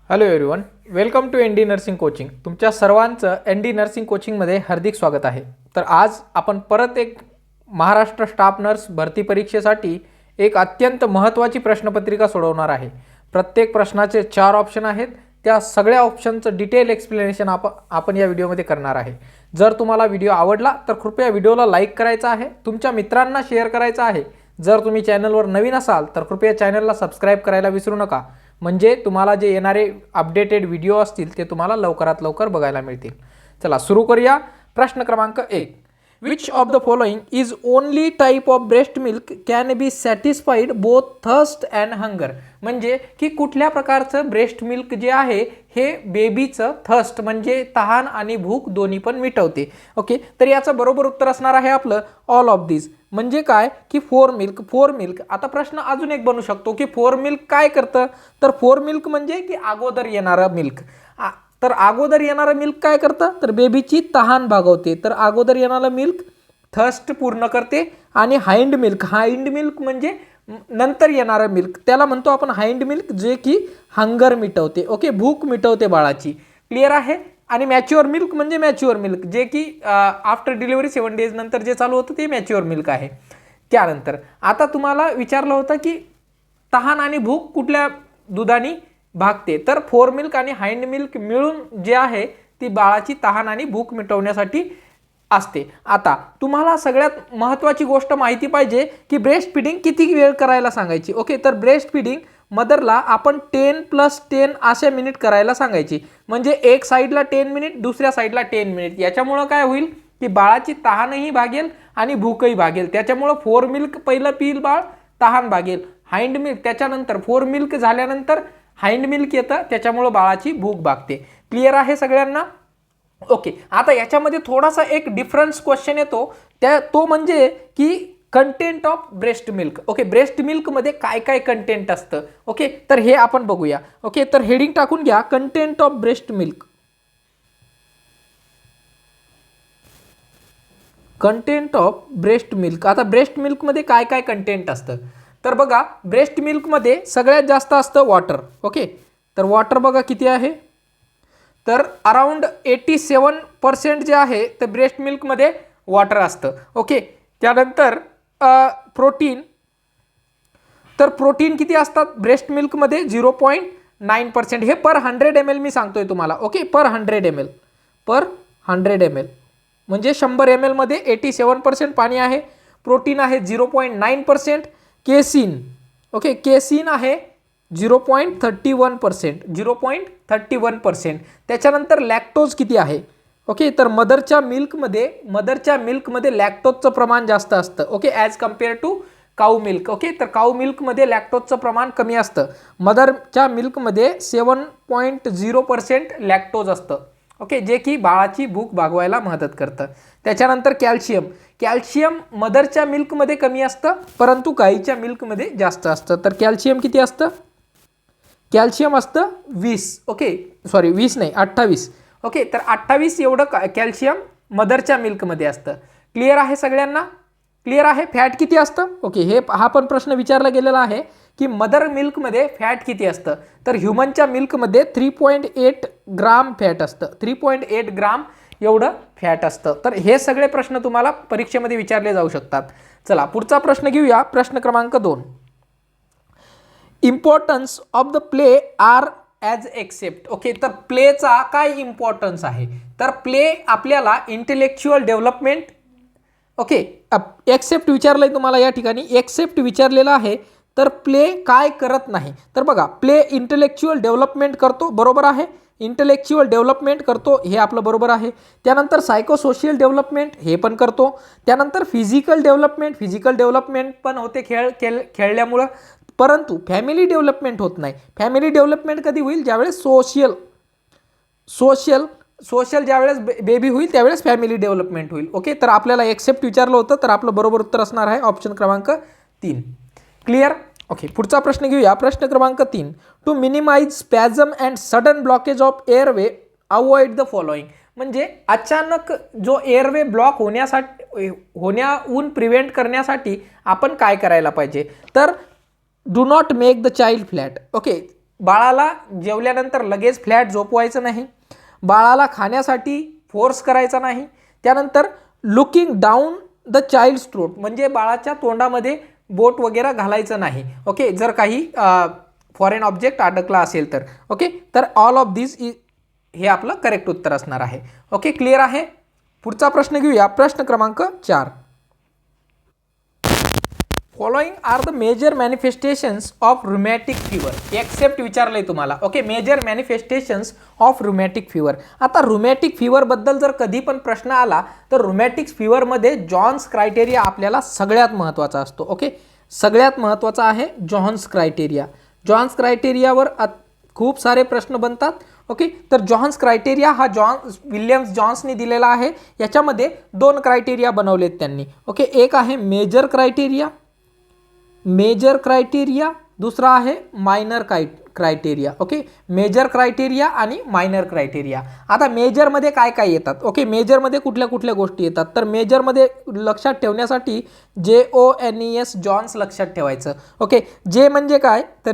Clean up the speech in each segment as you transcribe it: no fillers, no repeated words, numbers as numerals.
Hello everyone, welcome to N D nursing coaching. तुमच्या सर्वांचं N D nursing कोचिंगमध्ये हार्दिक स्वागत आहे. तर आज आपण परत एक महाराष्ट्र स्टाफ नर्स भरती परीक्षेसाठी एक अत्यंत महत्त्वाची प्रश्नपत्रिका सोडवणार आहे. प्रत्येक प्रश्नाचे 4 ऑप्शन आहेत. त्या सगळ्या ऑप्शनचं डिटेल एक्सप्लेनेशन आपण या व्हिडिओमध्ये करणार आहे. जर तुम्हाला व्हिडिओ आवडला तर कृपया व्हिडिओला लाईक करायचा आहे, तुमच्या मित्रांना शेअर करायचा आहे. जर तुम्ही चॅनलवर नवीन असाल तर कृपया चॅनलला सबस्क्राईब करायला विसरू नका, म्हणजे तुम्हाला जे येणारे अपडेटेड व्हिडिओ असतील ते तुम्हाला लवकरात लवकर बघायला मिळतील. चला सुरू करूया. प्रश्न क्रमांक 1. Which of the following is only type of breast milk can be satisfied both thirst and hunger. म्हणजे की कुठल्या प्रकारचं ब्रेस्ट मिल्क जे आहे हे बेबीचं थर्स्ट म्हणजे तहान आणि भूक दोन्ही पण मिटवते. ओके, तर याचं बरोबर उत्तर असणार आहे आपलं ऑल ऑफ दिस. म्हणजे काय की फोर मिल्क. आता प्रश्न अजून एक बनू शकतो की फोर मिल्क काय करतं, तर फोर मिल्क म्हणजे की अगोदर येणारं मिल्क. तर अगोदर येणारं मिल्क काय करतं, तर बेबीची तहान भागवते. तर अगोदर येणारं मिल्क थर्स्ट पूर्ण करते. आणि हाइंड मिल्क म्हणजे नंतर येणारं मिल्क, त्याला म्हणतो आपण हाइंड मिल्क, जे की हंगर मिटवते. ओके, भूक मिटवते बाळाची. क्लिअर आहे. आणि मॅच्युअर मिल्क म्हणजे मॅच्युअर मिल्क, जे की आफ्टर डिलिव्हरी 7 डेज नंतर जे चालू होतं ते मॅच्युअर मिल्क आहे. त्यानंतर आता तुम्हाला विचारलं होतं की तहान आणि भूक कुठल्या दुधाने भागते, तर फोर मिल्क आणि हाइंड मिल्क मिळून जे आहे ती बाळाची तहान आणि भूक मिटवण्यासाठी असते. आता तुम्हाला सगळ्यात महत्त्वाची गोष्ट माहिती पाहिजे की ब्रेस्ट फिडिंग किती वेळ करायला सांगायची. ओके, तर ब्रेस्ट फिडिंग मदरला आपण 10+10 असे मिनिट करायला सांगायची. म्हणजे एक साईडला 10 मिनिट, दुसऱ्या साईडला 10 मिनिट. याच्यामुळं काय होईल की बाळाची तहानही भागेल आणि भूकही भागेल. त्याच्यामुळं फोर मिल्क पहिलं पिईल बाळ, तहान भागेल. हाइंड मिल्क त्याच्यानंतर, फोर मिल्क झाल्यानंतर हाइंड मिल्क येतं, त्याच्यामुळं बाळाची भूक भागते. क्लिअर आहे सगळ्यांना. ओके, आता याच्यामध्ये थोडासा एक डिफरन्स क्वेश्चन येतो, तो म्हणजे की content of breast milk. Okay, breast मिल्कमध्ये काय काय कंटेंट असतं. ओके, तर हे आपण बघूया. ओके, तर हेडिंग टाकून घ्या, content of breast milk. Content of breast milk. आता ब्रेस्ट मिल्कमध्ये काय काय कंटेंट असतं, तर बघा ब्रेस्ट मिल्कमध्ये सगळ्यात जास्त असतं वॉटर. ओके, तर वॉटर बघा किती आहे, तर अराउंड 87% जे आहे ते ब्रेस्ट मिल्कमध्ये वॉटर असतं. ओके, त्यानंतर प्रोटीन. तर प्रोटीन किती असतात ब्रेस्ट मिल्कमध्ये, 0.9%. हे पर 100 ml मी सांगतोय तुम्हाला. ओके, पर 100 ml म्हणजे 100 ml मध्ये 87% पाणी आहे. प्रोटीन आहे 0.9%. केसिन, ओके, केसिन आहे 0.31%. त्याच्यानंतर लॅक्टोज किती आहे. ओके, तर मदरच्या मिल्कमध्ये लॅक्टोजचं प्रमाण जास्त असतं. Okay, as compare to cow milk. Okay, तर काऊ मिल्कमध्ये लॅक्टोजचं प्रमाण कमी असतं. मदरच्या मिल्कमध्ये 7.0% लॅक्टोज असतं. ओके, जे की बाळाची भूक भागवायला मदत करतं. त्याच्यानंतर कॅल्शियम मदरच्या मिल्कमध्ये कमी असतं, परंतु गाईच्या मिल्कमध्ये जास्त असतं. तर कॅल्शियम किती असतं, कॅल्शियम असतं 20. ओके, सॉरी 20 नाही, 28. ओके, तर 28 एवढं कॅल्शियम मदरच्या मिल्कमध्ये असतं. क्लिअर आहे सगळ्यांना. क्लिअर आहे. फॅट किती असतं. ओके, हा पण प्रश्न विचारला गेलेला आहे की मदर मिल्कमध्ये फॅट किती असतं, तर ह्युमनच्या मिल्कमध्ये 3.8 ग्राम फॅट असतं. 3.8 ग्राम एवढं फॅट असतं. तर हे सगळे प्रश्न तुम्हाला परीक्षेमध्ये विचारले जाऊ शकतात. चला पुढचा प्रश्न घेऊया. प्रश्न क्रमांक 2. Importance of the play are as except. Okay, तर प्लेचा काय इम्पॉर्टन्स आहे, तर प्ले आपल्याला इंटेलेक्च्युअल डेव्हलपमेंट. ओके, एक्सेप्ट विचारलंय तुम्हाला या ठिकाणी, एक्सेप्ट विचारलेलं आहे. तर प्ले काय करत नाही, तर बघा प्ले इंटेलेक्च्युअल डेव्हलपमेंट करतो, बरोबर आहे. इंटेलेक्च्युअल डेव्हलपमेंट करतो, हे आपलं बरोबर आहे. त्यानंतर सायकोसोशियल डेव्हलपमेंट हे पण करतो. त्यानंतर फिजिकल डेव्हलपमेंट पण होते खेळल्यामुळं. परंतु फॅमिली डेव्हलपमेंट होत नाही. फॅमिली डेव्हलपमेंट कधी होईल, ज्यावेळेस सोशल ज्यावेळेस बेबी होईल त्यावेळेस फॅमिली डेव्हलपमेंट होईल. ओके, तर आपल्याला एक्सेप्ट विचारलं होतं, तर आपलं बरोबर उत्तर असणार आहे ऑप्शन क्रमांक 3. क्लिअर. ओके, पुढचा प्रश्न घेऊया. प्रश्न क्रमांक 3. To minimise spasm and sudden blockage of airway avoid the following. म्हणजे अचानक जो एअरवे ब्लॉक होण्याहून प्रिव्हेंट करण्यासाठी आपण काय करायला पाहिजे, तर do not make the child flat. Okay, बाळाला जेवल्यानंतर लगेच फ्लॅट झोपवायचं नाही, बाळाला खाण्यासाठी फोर्स करायचा नाही, त्यानंतर looking down the child's throat म्हणजे बाळाच्या तोंडामध्ये बोट वगैरे घालायचं नाही. ओके, जर काही फॉरेन ऑब्जेक्ट अडकला असेल तर. ओके, तर ऑल ऑफ दिस हे आपलं करेक्ट उत्तर असणार आहे. ओके, क्लिअर आहे. पुढचा प्रश्न घेऊया, प्रश्न क्रमांक 4. Following are the major manifestations of rheumatic fever except विचारलंय तुम्हाला. Okay, major manifestations of rheumatic fever. आता रुमॅटिक फिवर बद्दल जर कधी पण प्रश्न आला तर रुमॅटिक फिवरमध्ये जॉन्स क्रायटेरिया आपल्याला सगळ्यात महत्त्वाचा असतो. ओके, सगळ्यात महत्त्वाचा आहे जॉन्स क्रायटेरिया. जॉन्स क्रायटेरियावर खूप सारे प्रश्न बनतात. ओके, तर जॉन्स क्रायटेरिया हा विल्यम्स जॉन्सने दिलेला आहे. याच्यामध्ये 2 क्रायटेरिया बनवलेत त्यांनी. ओके, एक आहे मेजर क्रायटेरिया, दुसरा आहे minor criteria. Okay, major criteria आणि मायनर क्रायटेरिया. आता मेजरमध्ये काय काय येतात? ओके, मेजरमध्ये कुठल्या कुठल्या गोष्टी येतात? तर मेजरमध्ये लक्षात ठेवण्यासाठी JONES जॉन्स लक्षात ठेवायचं. ओके, जे म्हणजे काय? तर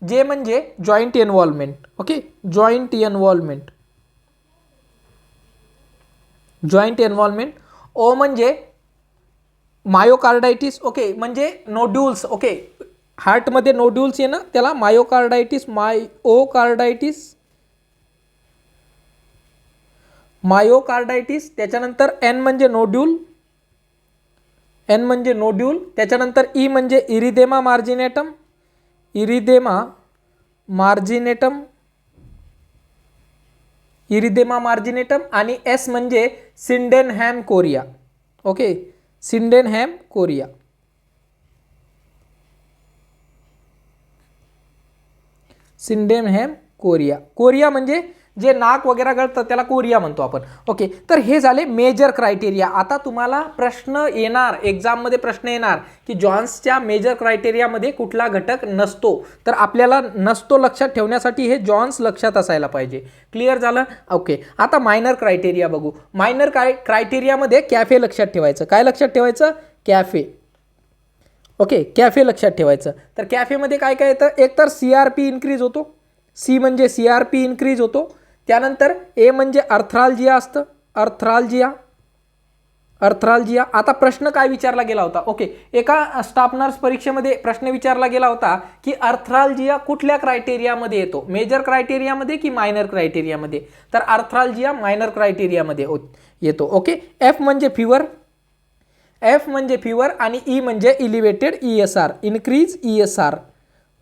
जे म्हणजे joint involvement. Okay, joint involvement. O म्हणजे मायोकार्डायटिस. ओके, म्हणजे नोड्यूल्स. ओके, हार्टमध्ये नोड्यूल्स येणं त्याला मायोकार्डायटिस. त्याच्यानंतर एन म्हणजे नोड्यूल. त्याच्यानंतर ई म्हणजे इरिदेमा मार्जिनेटम आणि एस म्हणजे Sydenham chorea. Okay, Sydenham chorea. Chorea म्हणजे जे नाक वगैरे गळतं त्याला कोरिया म्हणतो आपण. ओके, तर हे झाले मेजर क्रायटेरिया. आता तुम्हाला प्रश्न येणार, एक्झाममध्ये प्रश्न येणार की जॉन्सच्या मेजर क्रायटेरियामध्ये कुठला घटक नसतो. तर आपल्याला नसतो लक्षात ठेवण्यासाठी हे जॉन्स लक्षात असायला पाहिजे. क्लिअर झालं? ओके, आता मायनर क्रायटेरिया बघू. मायनर क्रायटेरियामध्ये कॅफे लक्षात ठेवायचं. काय लक्षात ठेवायचं? कॅफे. ओके, कॅफे लक्षात ठेवायचं. तर कॅफेमध्ये काय काय येतं? एक तर CRP इन्क्रीज होतो, सी म्हणजे CRP इन्क्रीज होतो. त्यानंतर ए म्हणजे अर्थ्राल्जिया असतं, अर्थ्राल्जिया. आता प्रश्न काय विचारला गेला होता? ओके, एका स्टाफ नर्स परीक्षेमध्ये प्रश्न विचारला गेला होता की अर्थ्राल्जिया कुठल्या क्रायटेरियामध्ये येतो, मेजर क्रायटेरियामध्ये की मायनर क्रायटेरियामध्ये? तर अर्थ्राल्जिया मायनर क्रायटेरियामध्ये येतो. ओके, एफ म्हणजे फिवर आणि ई म्हणजे elevated ESR, increase ESR.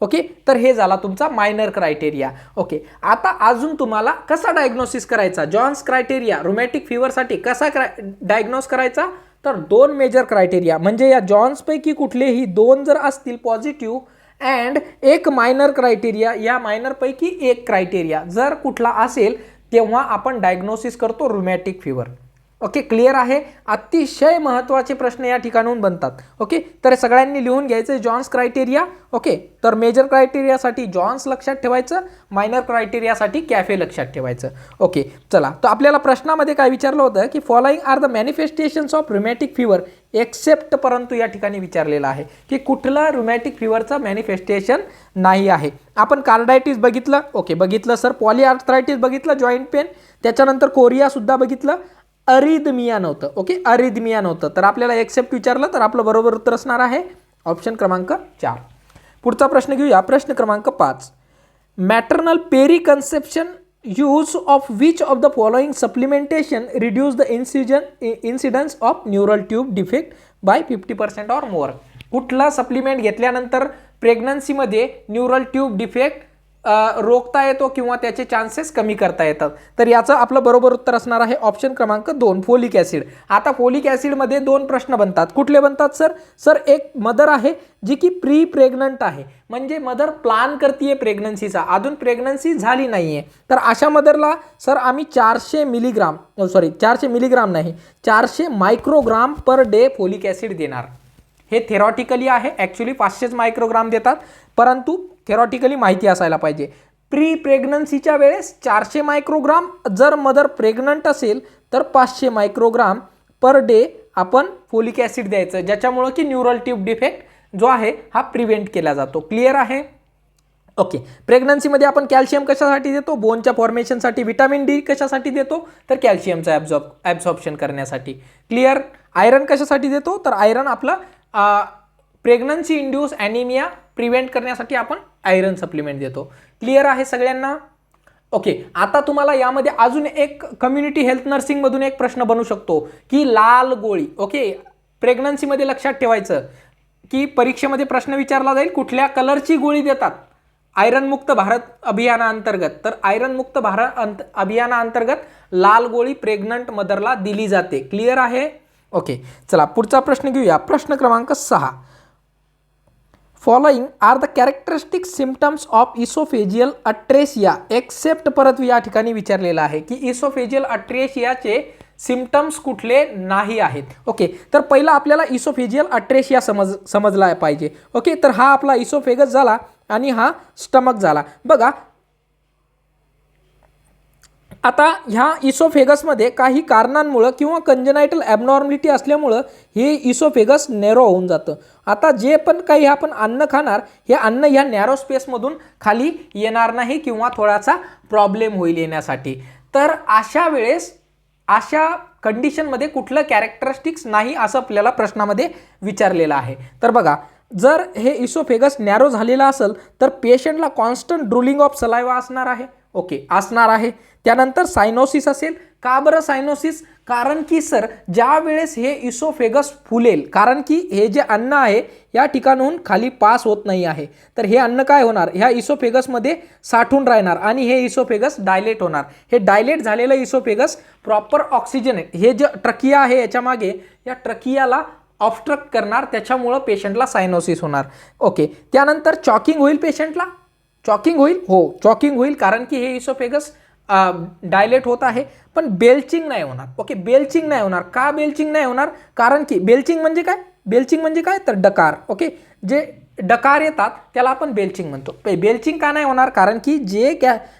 Okay, तर हे झाला तुमचा मायनर क्रायटेरिया. ओके, आता अजून तुम्हाला कसा डायग्नोसिस करायचा जॉन्स क्रायटेरिया रुमॅटिक फिवरसाठी कसा डायग्नोस करायचा? तर 2 मेजर क्रायटेरिया म्हणजे या जॉन्सपैकी कुठलेही 2 जर असतील पॉझिटिव्ह अँड एक मायनर क्रायटेरिया, या मायनरपैकी एक क्रायटेरिया जर कुठला असेल तेव्हा आपण डायग्नोसिस करतो रुमॅटिक फिवर. ओके, क्लिअर आहे. अतिशय महत्त्वाचे प्रश्न या ठिकाणून बनतात. ओके, तर सगळ्यांनी लिहून घ्यायचं जॉन्स क्रायटेरिया. ओके, तर मेजर क्रायटेरियासाठी जॉन्स लक्षात ठेवायचं, मायनर क्रायटेरियासाठी कॅफे लक्षात ठेवायचं. ओके, चला, तर आपल्याला प्रश्नामध्ये काय विचारलं होतं की following are the manifestations of rheumatic fever except, परंतु या ठिकाणी विचारलेलं आहे की कुठलं रुमॅटिक फिवरचं मॅनिफेस्टेशन नाही आहे. आपण कार्डायटिस बघितलं. ओके, बघितलं सर. पॉलीआर्थरायटिस बघितलं, जॉईंट पेन. त्याच्यानंतर कोरिया सुद्धा बघितलं. अरिदमिया नव्हतं. ओके, अरिदमिया नव्हतं. तर आपल्याला एक्सेप्ट विचारलं तर आपलं बरोबर उत्तर असणार आहे ऑप्शन क्रमांक 4. पुढचा प्रश्न घेऊया, प्रश्न क्रमांक 5. Maternal periconception use of which of the following supplementation reduce the incidence of neural tube defect by 50% or more? कुठला सप्लिमेंट घेतल्यानंतर प्रेग्नन्सीमध्ये न्यूरल ट्यूब डिफेक्ट रोखता येतो किंवा त्याचे चान्सेस कमी करता येतात? तर याचं आपलं बरोबर उत्तर असणार आहे ऑप्शन क्रमांक 2, फोलिक ॲसिड. आता फोलिक ॲसिडमध्ये 2 प्रश्न बनतात. कुठले बनतात सर? एक मदर आहे जी की प्री प्रेग्नंट आहे, म्हणजे मदर प्लान करतीये प्रेग्नन्सीचा, अजून प्रेग्नन्सी झाली नाहीये. तर अशा मदरला सर आम्ही 400 मायक्रोग्राम पर डे फोलिक ॲसिड देणार. हे थेरॉटिकली आहे, ॲक्च्युली 500 मायक्रोग्राम देतात, परंतु थेरॉटिकली माहिती असायला पाहिजे. प्री प्रेग्नन्सीच्या वेळेस 400 मायक्रोग्राम, जर मदर प्रेग्नंट असेल तर 500 मायक्रोग्राम पर डे आपण फोलिक ॲसिड द्यायचं, ज्याच्यामुळं की न्यूरल ट्यूब डिफेक्ट जो आहे हा प्रिव्हेंट केला जातो. क्लिअर आहे? ओके, प्रेग्नन्सीमध्ये आपण कॅल्शियम कशासाठी देतो? बोनच्या फॉर्मेशनसाठी. विटामिन डी कशासाठी देतो? तर कॅल्शियमचं ॲब्झॉर्प्शन करण्यासाठी. क्लिअर. आयरन कशासाठी देतो? तर आयरन आपलं प्रेग्नन्सी इंड्यूस ॲनिमिया प्रिव्हेंट करण्यासाठी आपण आयरन सप्लिमेंट देतो. क्लिअर आहे सगळ्यांना? ओके, आता तुम्हाला यामध्ये अजून एक कम्युनिटी हेल्थ नर्सिंगमधून एक प्रश्न बनू शकतो की लाल गोळी. ओके, प्रेग्नन्सीमध्ये लक्षात ठेवायचं की परीक्षेमध्ये प्रश्न विचारला जाईल कुठल्या कलरची गोळी देतात आयरन मुक्त भारत अभियानाअंतर्गत. तर आयरन मुक्त भारत अभियानाअंतर्गत लाल गोळी प्रेग्नंट मदरला दिली जाते. क्लिअर आहे? ओके, चला पुढचा प्रश्न घेऊया. प्रश्न क्रमांक 6. Following are the characteristic symptoms of oesophageal atresia except. परत या ठिकाणी विचारलेलं आहे की इसोफेजियल अट्रेसियाचे सिम्पटम्स कुठले नाही आहेत. ओके, तर पहिला आपल्याला इसोफेजियल अट्रेसिया समजला पाहिजे. ओके, तर हा आपला इसोफेगस झाला आणि हा स्टमक झाला. बघा आता ह्या इसोफेगसमध्ये काही कारणांमुळं किंवा कंजनायटल ॲबनॉर्मलिटी असल्यामुळं हे इसोफेगस नॅरो होऊन जातं. आता जे पण काही आपण अन्न खाणार हे अन्न ह्या नॅरो स्पेसमधून खाली येणार नाही किंवा थोडासा प्रॉब्लेम होईल येण्यासाठी. तर अशा वेळेस अशा कंडिशनमध्ये कुठलं कॅरेक्टरिस्टिक्स नाही असं आपल्याला प्रश्नामध्ये विचारलेलं आहे. तर बघा जर हे इसोफेगस नॅरो झालेला असेल तर पेशंटला कॉन्स्टंट ड्रुलिंग ऑफ सलायवा असणार आहे. ओके, असणार आहे. त्यानंतर सायनोसिस असेल. का बरं सायनोसिस? कारण की सर ज्या वेळेस हे इसोफेगस फुलेल, कारण की हे जे अन्न आहे या ठिकाणून खाली पास होत नाही आहे, तर हे अन्न काय होणार? ह्या इसोफेगसमध्ये साठून राहणार आणि हे इसोफेगस डायलेट होणार. हे डायलेट झालेलं इसोफेगस प्रॉपर ऑक्सिजन हे जे ट्रकिया आहे याच्या मागे या ट्रकियाला ऑब्स्ट्रक्ट करणार, त्याच्यामुळं पेशंटला सायनोसिस होणार. ओके, त्यानंतर चॉकिंग होईल पेशंटला. चॉकिंग होईल? हो, चॉकिंग होईल कारण की हे इसोफेगस डायलेट होत आहे. पण बेल्चिंग नाही होणार. ओके, बेल्चिंग नाही होणार. का बेल्चिंग नाही होणार? कारण की बेल्चिंग म्हणजे काय? बेल्चिंग म्हणजे काय? तर डकार. ओके, जे डकार येतात त्याला आपण बेल्चिंग म्हणतो. बेल्चिंग का नाही होणार? कारण की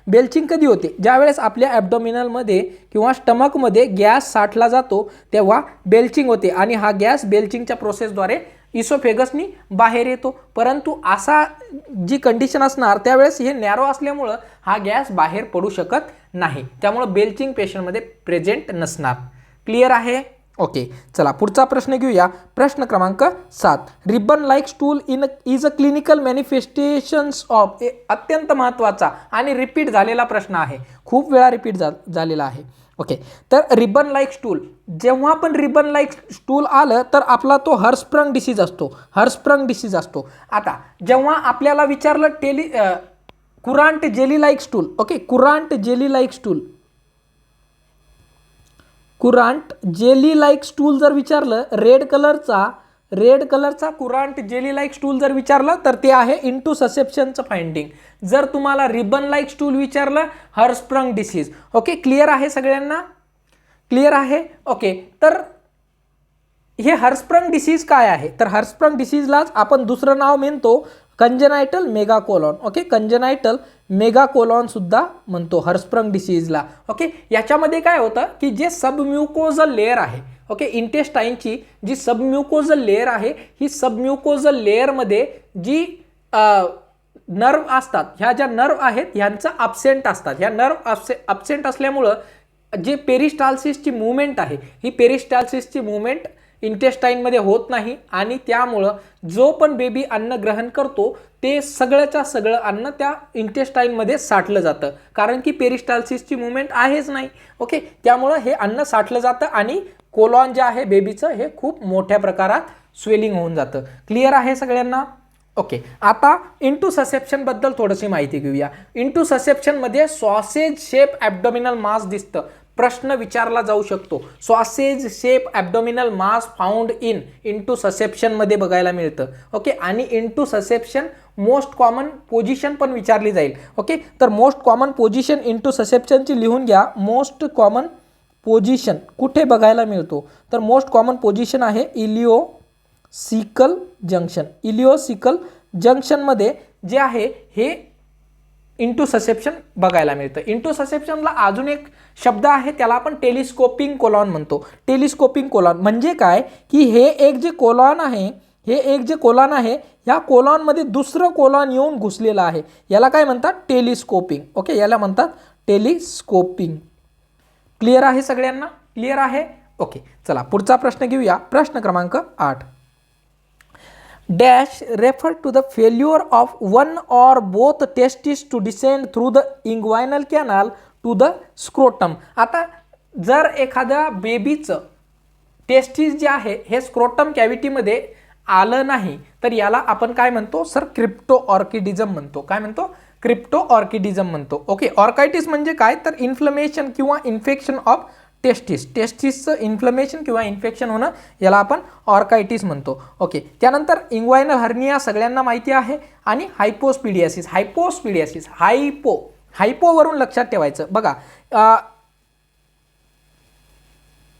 बेल्चिंग कधी होते? ज्या वेळेस आपल्या ॲब्डोमिनलमध्ये किंवा स्टमकमध्ये गॅस साठला जातो तेव्हा बेल्चिंग होते आणि हा गॅस बेल्चिंगच्या प्रोसेसद्वारे इसोफेगसनी बाहेर येतो. परंतु असा जी कंडिशन असणार त्यावेळेस हे नॅरो असल्यामुळं हा गॅस बाहेर पडू शकत नाही, त्यामुळं बेल्चिंग पेशंटमध्ये प्रेझेंट नसणार. क्लिअर आहे? ओके, चला पुढचा प्रश्न घेऊया. प्रश्न क्रमांक 7. Ribbon like stool is a clinical manifestations of. अत्यंत महत्त्वाचा आणि रिपीट झालेला प्रश्न आहे, खूप वेळा रिपीट झालेला आहे. ओके, तर रिबन लाईक स्टूल, जेव्हा पण रिबन लाईक स्टूल आलं तर आपला तो हर्स्प्रंग डिसीज असतो. हर्स्प्रंग डिसीज असतो. आता जेव्हा आपल्याला विचारलं currant jelly like stool. Okay, currant jelly like stool, currant jelly like stool जर विचारलं, रेड कलरचा कुरांट जेली लाईक स्टूल जर विचारलं तर ते आहे इंटू ससेप्शनचं फाइंडिंग. जर तुम्हाला रिबन लाईक स्टूल विचारलं, हर्स्प्रंग डिसीज. ओके, क्लिअर आहे सगळ्यांना? क्लिअर आहे? ओके, तर हे हर्स्प्रंग डिसीज काय आहे? तर हर्स्प्रंग डिसीजलाच आपण दुसरं नाव म्हणतो कंजनायटल मेगाकोलॉन. ओके, कंजनायटल मेगाकोलॉन सुद्धा म्हणतो हर्स्प्रंग डिसीजला. ओके, याच्यामध्ये काय होतं की जे सबम्युकोजल लेअर आहे, ओके, इंटेस्टाईनची जी सबम्युकोजल लेअर आहे, ही सबम्युकोजल लेअरमध्ये जी नर्व असतात, ह्या ज्या नर्व आहेत ह्यांचं अब्सेंट असतात. ह्या नर्व अब्सेंट असल्यामुळं जे पेरिस्टाल्सिसची मुवमेंट आहे, ही पेरिस्टाल्सिसची मुवमेंट इंटेस्टाईनमध्ये होत नाही आणि त्यामुळं जो पण बेबी अन्न ग्रहण करतो ते सगळंच्या सगळं अन्न त्या इंटेस्टाईनमध्ये साठलं जातं, कारण की पेरिस्टाल्सिसची मुवमेंट आहेच नाही. ओके, त्यामुळं हे अन्न साठलं जातं आणि कोलॉन जे आहे बेबीचं हे खूप मोठ्या प्रकारात स्वेलिंग होऊन जातं. क्लिअर आहे सगळ्यांना? ओके, आता इंटू ससेप्शनबद्दल थोडीशी माहिती घेऊया. इंटू ससेप्शनमध्ये सॉसेज शेप ॲब्डोमिनल मास दिसतं. प्रश्न विचारला जाऊ शकतो, सॉसेज शेप ॲब्डोमिनल मास फाउंड इंटू ससेप्शनमध्ये बघायला मिळतं. ओके, आणि into susception most common position पण विचारली जाईल. ओके, तर मोस्ट कॉमन पोझिशन इंटू ससेप्शनची लिहून घ्या. मोस्ट कॉमन पोझिशन कुठे बघायला मिळतो? तर मोस्ट कॉमन पोझिशन आहे इलिओसिकल जंक्शन. इलिओसिकल जंक्शनमध्ये जे आहे हे इंटू ससेप्शन बघायला मिळतं. इंटू ससेप्शनला अजून एक शब्द आहे, त्याला आपण टेलिस्कोपिंग कोलॉन म्हणतो. टेलिस्कोपिंग कोलॉन म्हणजे काय की हे एक जे कोलॉन आहे हे एक जे कोलॉन आहे ह्या कोलॉनमध्ये दुसरं कोलॉन येऊन घुसलेलं आहे, याला काय म्हणतात टेलिस्कोपिंग. ओके, याला म्हणतात टेलिस्कोपिंग. क्लिअर आहे सगळ्यांना? क्लिअर आहे? ओके, चला पुढचा प्रश्न घेऊया. प्रश्न क्रमांक 8. Dash refer to the failure of one or both testis to descend through the inguinal canal to the scrotum. आता जर एखाद्या बेबीचं टेस्टिस जे आहे हे स्क्रोटम कॅव्हिटीमध्ये आलं नाही तर याला आपण काय म्हणतो सर? क्रिप्टो ऑर्किडिझम म्हणतो. काय म्हणतो? क्रिप्टो ऑर्किडिझम म्हणतो. ओके, ऑर्कायटिस म्हणजे काय तर इन्फ्लमेशन किंवा इन्फेक्शन ऑफ टेस्टिस. टेस्टिसचं इन्फ्लमेशन किंवा इन्फेक्शन होणं याला आपण ऑर्कायटिस म्हणतो. ओके, त्यानंतर इंग्वायनल हर्निया सगळ्यांना माहिती आहे. आणि हायपोस्पिडियासिस. हायपोस्पिडियासिस हायपोवरून लक्षात ठेवायचं. बघा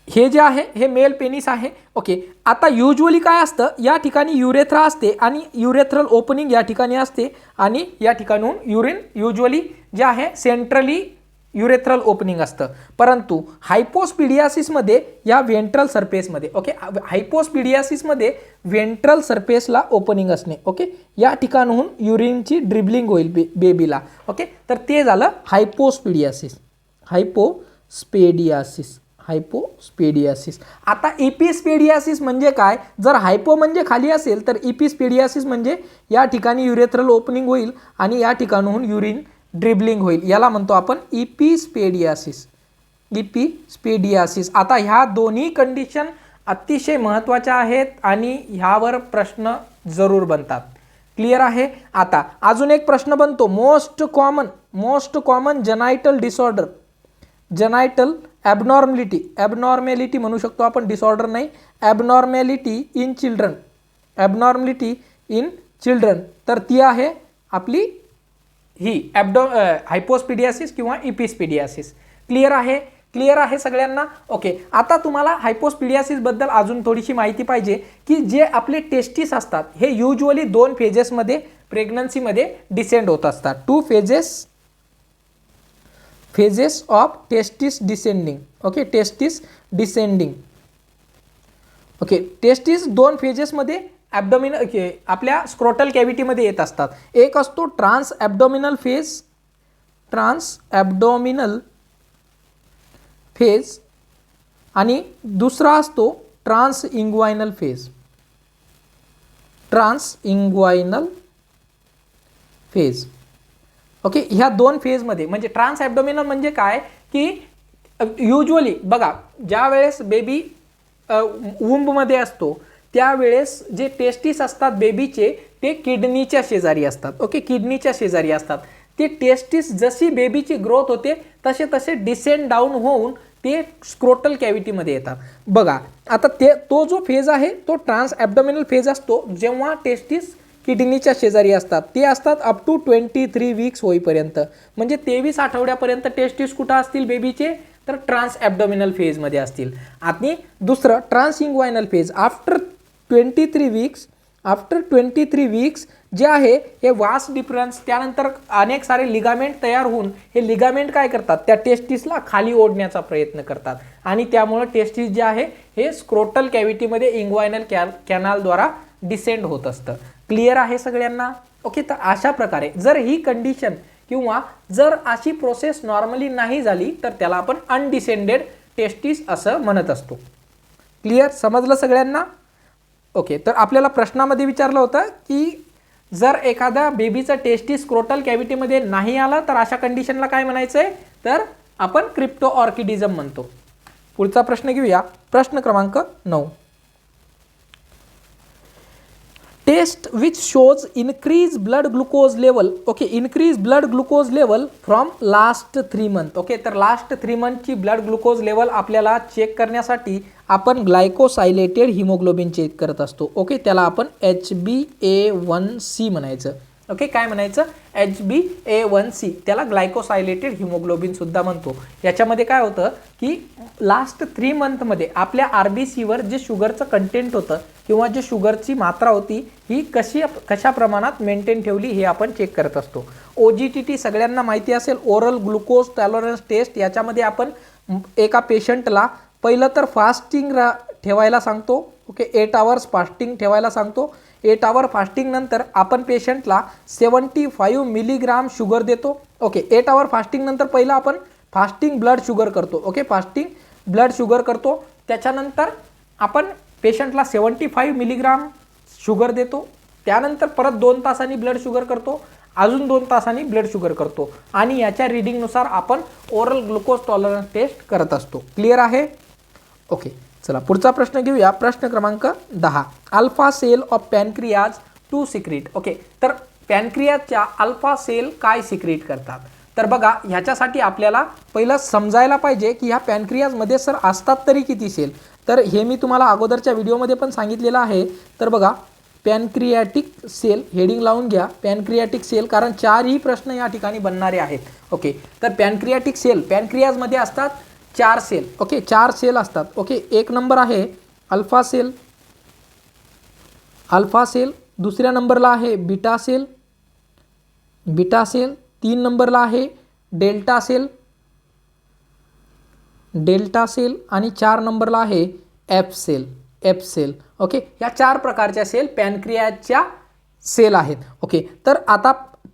हे जे आहे हे मेल पेनिस आहे. ओके, आता युजली काय असतं, या ठिकाणी युरेथ्रा असते आणि युरेथ्रल ओपनिंग या ठिकाणी असते आणि या ठिकाणून युरिन युजली जे आहे सेंट्रली युरेथ्रल ओपनिंग असतं. परंतु हायपोस्पिडियासिसमध्ये या व्हेंट्रल सरफेसमध्ये, ओके, हायपोस्पिडियासिसमध्ये व्हेंट्रल सरफेसला ओपनिंग असणे. ओके, या ठिकाणून युरिनची ड्रिबलिंग होईल बेबीला. ओके, तर ते झालं हायपोस्पिडियासिस. हायपोस्पेडियासिस. आता इपिस्पेडियासिस म्हणजे काय? जर हायपो म्हणजे खाली असेल तर इपिस्पेडियासिस म्हणजे या ठिकाणी युरेथ्रल ओपनिंग होईल आणि या ठिकाणून युरिन ड्रिबलिंग होईल. याला म्हणतो आपण इपिस्पेडियासिस. आता ह्या दोन्ही कंडिशन अतिशय महत्त्वाच्या आहेत आणि ह्यावर प्रश्न जरूर बनतात. क्लिअर आहे? आता अजून एक प्रश्न बनतो. मोस्ट कॉमन जेनायटल डिसऑर्डर, जेनायटल ॲबनॉर्मॅलिटी म्हणू शकतो आपण, डिसऑर्डर नाही. ॲबनॉर्मॅलिटी इन चिल्ड्रन तर ती आहे आपली ही हायपोस्पिडियासिस किंवा इपिस्पेडियासिस. क्लिअर आहे? क्लिअर आहे सगळ्यांना? ओके, आता तुम्हाला हायपोस्पिडियासिस बद्दल अजून थोडीशी माहिती पाहिजे की जे आपले टेस्टिस असतात हे युजली 2 फेजेसमध्ये प्रेग्नन्सीमध्ये डिसेंड होत असतात. 2 phases of testis descending. Okay, testis descending. Okay, testis 2 फेजेसमध्ये ॲब्डोमिनल आपल्या स्क्रोटल कॅव्हिटीमध्ये येत असतात. एक असतो ट्रान्स ॲब्डोमिनल फेज आणि दुसरा असतो ट्रान्स इंग्वायनल फेज. ओके, ह्या 2 फेजमध्ये म्हणजे ट्रान्स ॲब्डोमिनल म्हणजे काय की युजली बघा ज्या वेळेस बेबी वुंबमध्ये असतो त्यावेळेस जे टेस्टिस असतात बेबीचे ते किडनीच्या शेजारी असतात. ओके, किडनीच्या शेजारी असतात. ते टेस्टिस जशी बेबीची ग्रोथ होते तसे तसे डिसेंड डाऊन होऊन ते स्क्रोटल कॅव्हिटीमध्ये येतात. बघा आता तो जो फेज आहे तो ट्रान्स ॲब्डोमिनल फेज असतो जेव्हा टेस्टिस किडनीच्या शेजारी असतात. ते असतात अप टू 23 वीक्स होईपर्यंत. म्हणजे 23 आठवड्यापर्यंत टेस्टिस कुठं असतील बेबीचे तर ट्रान्स ॲब्डोमिनल फेजमध्ये असतील. आणि दुसरं ट्रान्स इंग्वायनल फेज आफ्टर 23 वीक्स जे आहे हे वास डिफरन्स त्यानंतर अनेक सारे लिगामेंट तयार होऊन हे लिगामेंट काय करतात त्या टेस्टिसला खाली ओढण्याचा प्रयत्न करतात आणि त्यामुळे टेस्टिस जे आहे हे स्क्रोटल कॅव्हिटीमध्ये इंग्वायनल कॅनालद्वारा डिसेंड होत असतं. क्लिअर आहे सगळ्यांना? ओके, तर अशा प्रकारे जर ही कंडिशन किंवा जर अशी प्रोसेस नॉर्मली नाही झाली तर त्याला आपण अनडिसेंडेड टेस्टिस असं म्हणत असतो. क्लिअर? समजलं सगळ्यांना? ओके, तर आपल्याला प्रश्नामध्ये विचारलं होतं की जर एखाद्या बेबीचा टेस्टिस स्क्रोटल कॅव्हिटीमध्ये नाही आला तर अशा कंडिशनला काय म्हणायचं आहे तर आपण क्रिप्टो ऑर्किडिझम म्हणतो. पुढचा प्रश्न घेऊया. प्रश्न क्रमांक 9. Taste which shows increase blood glucose level. Okay, increase blood glucose level from last 3 month. Okay, तर लास्ट 3 मंथची ब्लड ग्लुकोज लेवल आपल्याला चेक करण्यासाठी आपण ग्लायकोसायलेटेड हिमोग्लोबिन चेक करत असतो. ओके, त्याला आपण HbA1c म्हणायचं. ओके, काय म्हणायचं? HbA1c. त्याला ग्लायकोसायलेटेड हिमोग्लोबिन सुद्धा म्हणतो. याच्यामध्ये काय होतं की लास्ट 3 मंथमध्ये आपल्या RBCवर जे शुगरचं कंटेंट होतं किंवा जे शुगरची मात्रा होती ही कशा प्रमाणात मेंटेन ठेवली हे आपण चेक करत असतो. OGTT सगळ्यांना माहिती असेल, ओरल ग्लुकोज टॉलरन्स टेस्ट. याच्यामध्ये आपण एका पेशंटला पहिलं तर फास्टिंग ठेवायला सांगतो. ओके, 8 आवर्स फास्टिंग ठेवायला सांगतो. 8 आवर फास्टिंग नंतर आपण पेशंटला 75 मिलीग्राम शुगर देतो. ओके, 8 आवर फास्टिंग नंतर पहिला आपण फास्टिंग ब्लड शुगर करतो. ओके, फास्टिंग ब्लड शुगर करतो. त्याच्यानंतर आपण पेशंटला 75 मिलीग्राम शुगर देतो. त्यानंतर परत 2 तासांनी ब्लड शुगर करतो, अजून 2 तासांनी ब्लड शुगर करतो आणि याच्या रीडिंगनुसार आपण ओरल ग्लुकोज टॉलरन्स टेस्ट करत असतो. क्लिअर आहे? ओके, चला पुढचा प्रश्न घेऊया. प्रश्न क्रमांक 10. Alpha cell of pancreas to secrete. Okay, तर पॅनक्रियाजच्या अल्फा सेल काय सिक्रीट करतात? तर बघा, ह्याच्यासाठी आपल्याला पहिलं समजायला पाहिजे की ह्या पॅनक्रियाजमध्ये सर असतात तरी किती सेल. तर हे मी तुम्हाला अगोदरच्या व्हिडिओमध्ये पण सांगितलेलं आहे. तर बघा, पॅनक्रियाटिक सेल हेडिंग लावून घ्या. पॅनक्रियाटिक सेल, कारण 4ही प्रश्न या ठिकाणी बनणारे आहेत. ओके, तर पॅनक्रियाटिक सेल पॅनक्रियाजमध्ये असतात 4 सेल. ओके, 4 सेल असतात. ओके, 1 नंबर आहे अल्फा सेल. Alpha cell. दुसऱ्या नंबरला आहे बीटा सेल. Beta sale. 3 नंबरला आहे डेल्टा सेल. Delta sale. आणि 4 नंबरला आहे F cell. F cell. Okay, या 4 प्रकारच्या सेल पॅनक्रियाच्या सेल आहेत. ओके, तर आता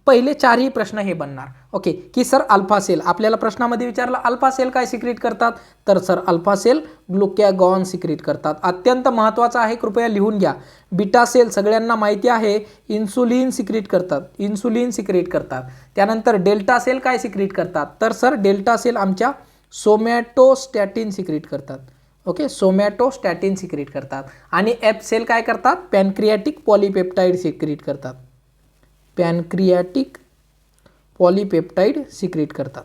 पहिले 4ही प्रश्न हे बनणार. ओके, की सर अल्फा सेल आपल्याला प्रश्नामध्ये विचारलं अल्फा सेल काय सिक्रीट करतात? तर sir alpha cell glucagon secrete करतात. अत्यंत महत्त्वाचं आहे, कृपया लिहून घ्या. बीटा सेल सगळ्यांना माहिती आहे इन्सुलिन सिक्रीट करतात. इन्सुलिन सिक्रीट करतात. त्यानंतर डेल्टा सेल काय सिक्रीट करतात? तर सर डेल्टा सेल आमच्या सोमॅटोस्टॅटिन सिक्रीट करतात. ओके, सोमॅटोस्टॅटिन सिक्रीट करतात. आणि एफ सेल काय करतात? पॅनक्रियाटिक पॉलीपेप्टाइड सिक्रीट करतात. पॅनक्रियाटिक पॉलीपेप्टाइड सिक्रीट करतात.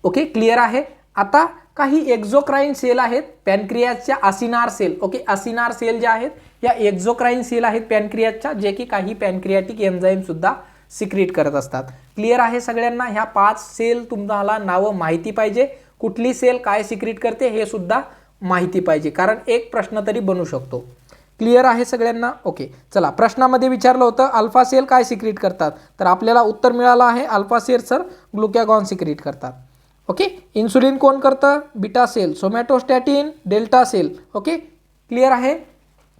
ओके, क्लिअर आहे? आता काही एक्झोक्राईन सेल आहेत पॅनक्रियाच्या असिनार सेल. ओके, असिनार सेल ज्या आहेत या एक्झोक्राईन सेल आहेत पॅनक्रियाच्या, जे की काही पॅनक्रियाटिक एन्झाईम सुद्धा सिक्रीट करत असतात. क्लिअर आहे सगळ्यांना? ह्या 5 सेल तुम्हाला नावं माहिती पाहिजे. कुठली सेल काय सिक्रीट करते हे सुद्धा माहिती पाहिजे, कारण एक प्रश्न तरी बनू शकतो. क्लिअर आहे सगळ्यांना? ओके, चला प्रश्नामध्ये विचारलं होतं अल्फा सेल काय सिक्रीट करतात, तर आपल्याला उत्तर मिळालं आहे alpha cell sir glucagon secrete करतात. ओके, इन्सुलिन कोण करतं? Beta cell. Somatostatin delta cell. Okay, clear आहे?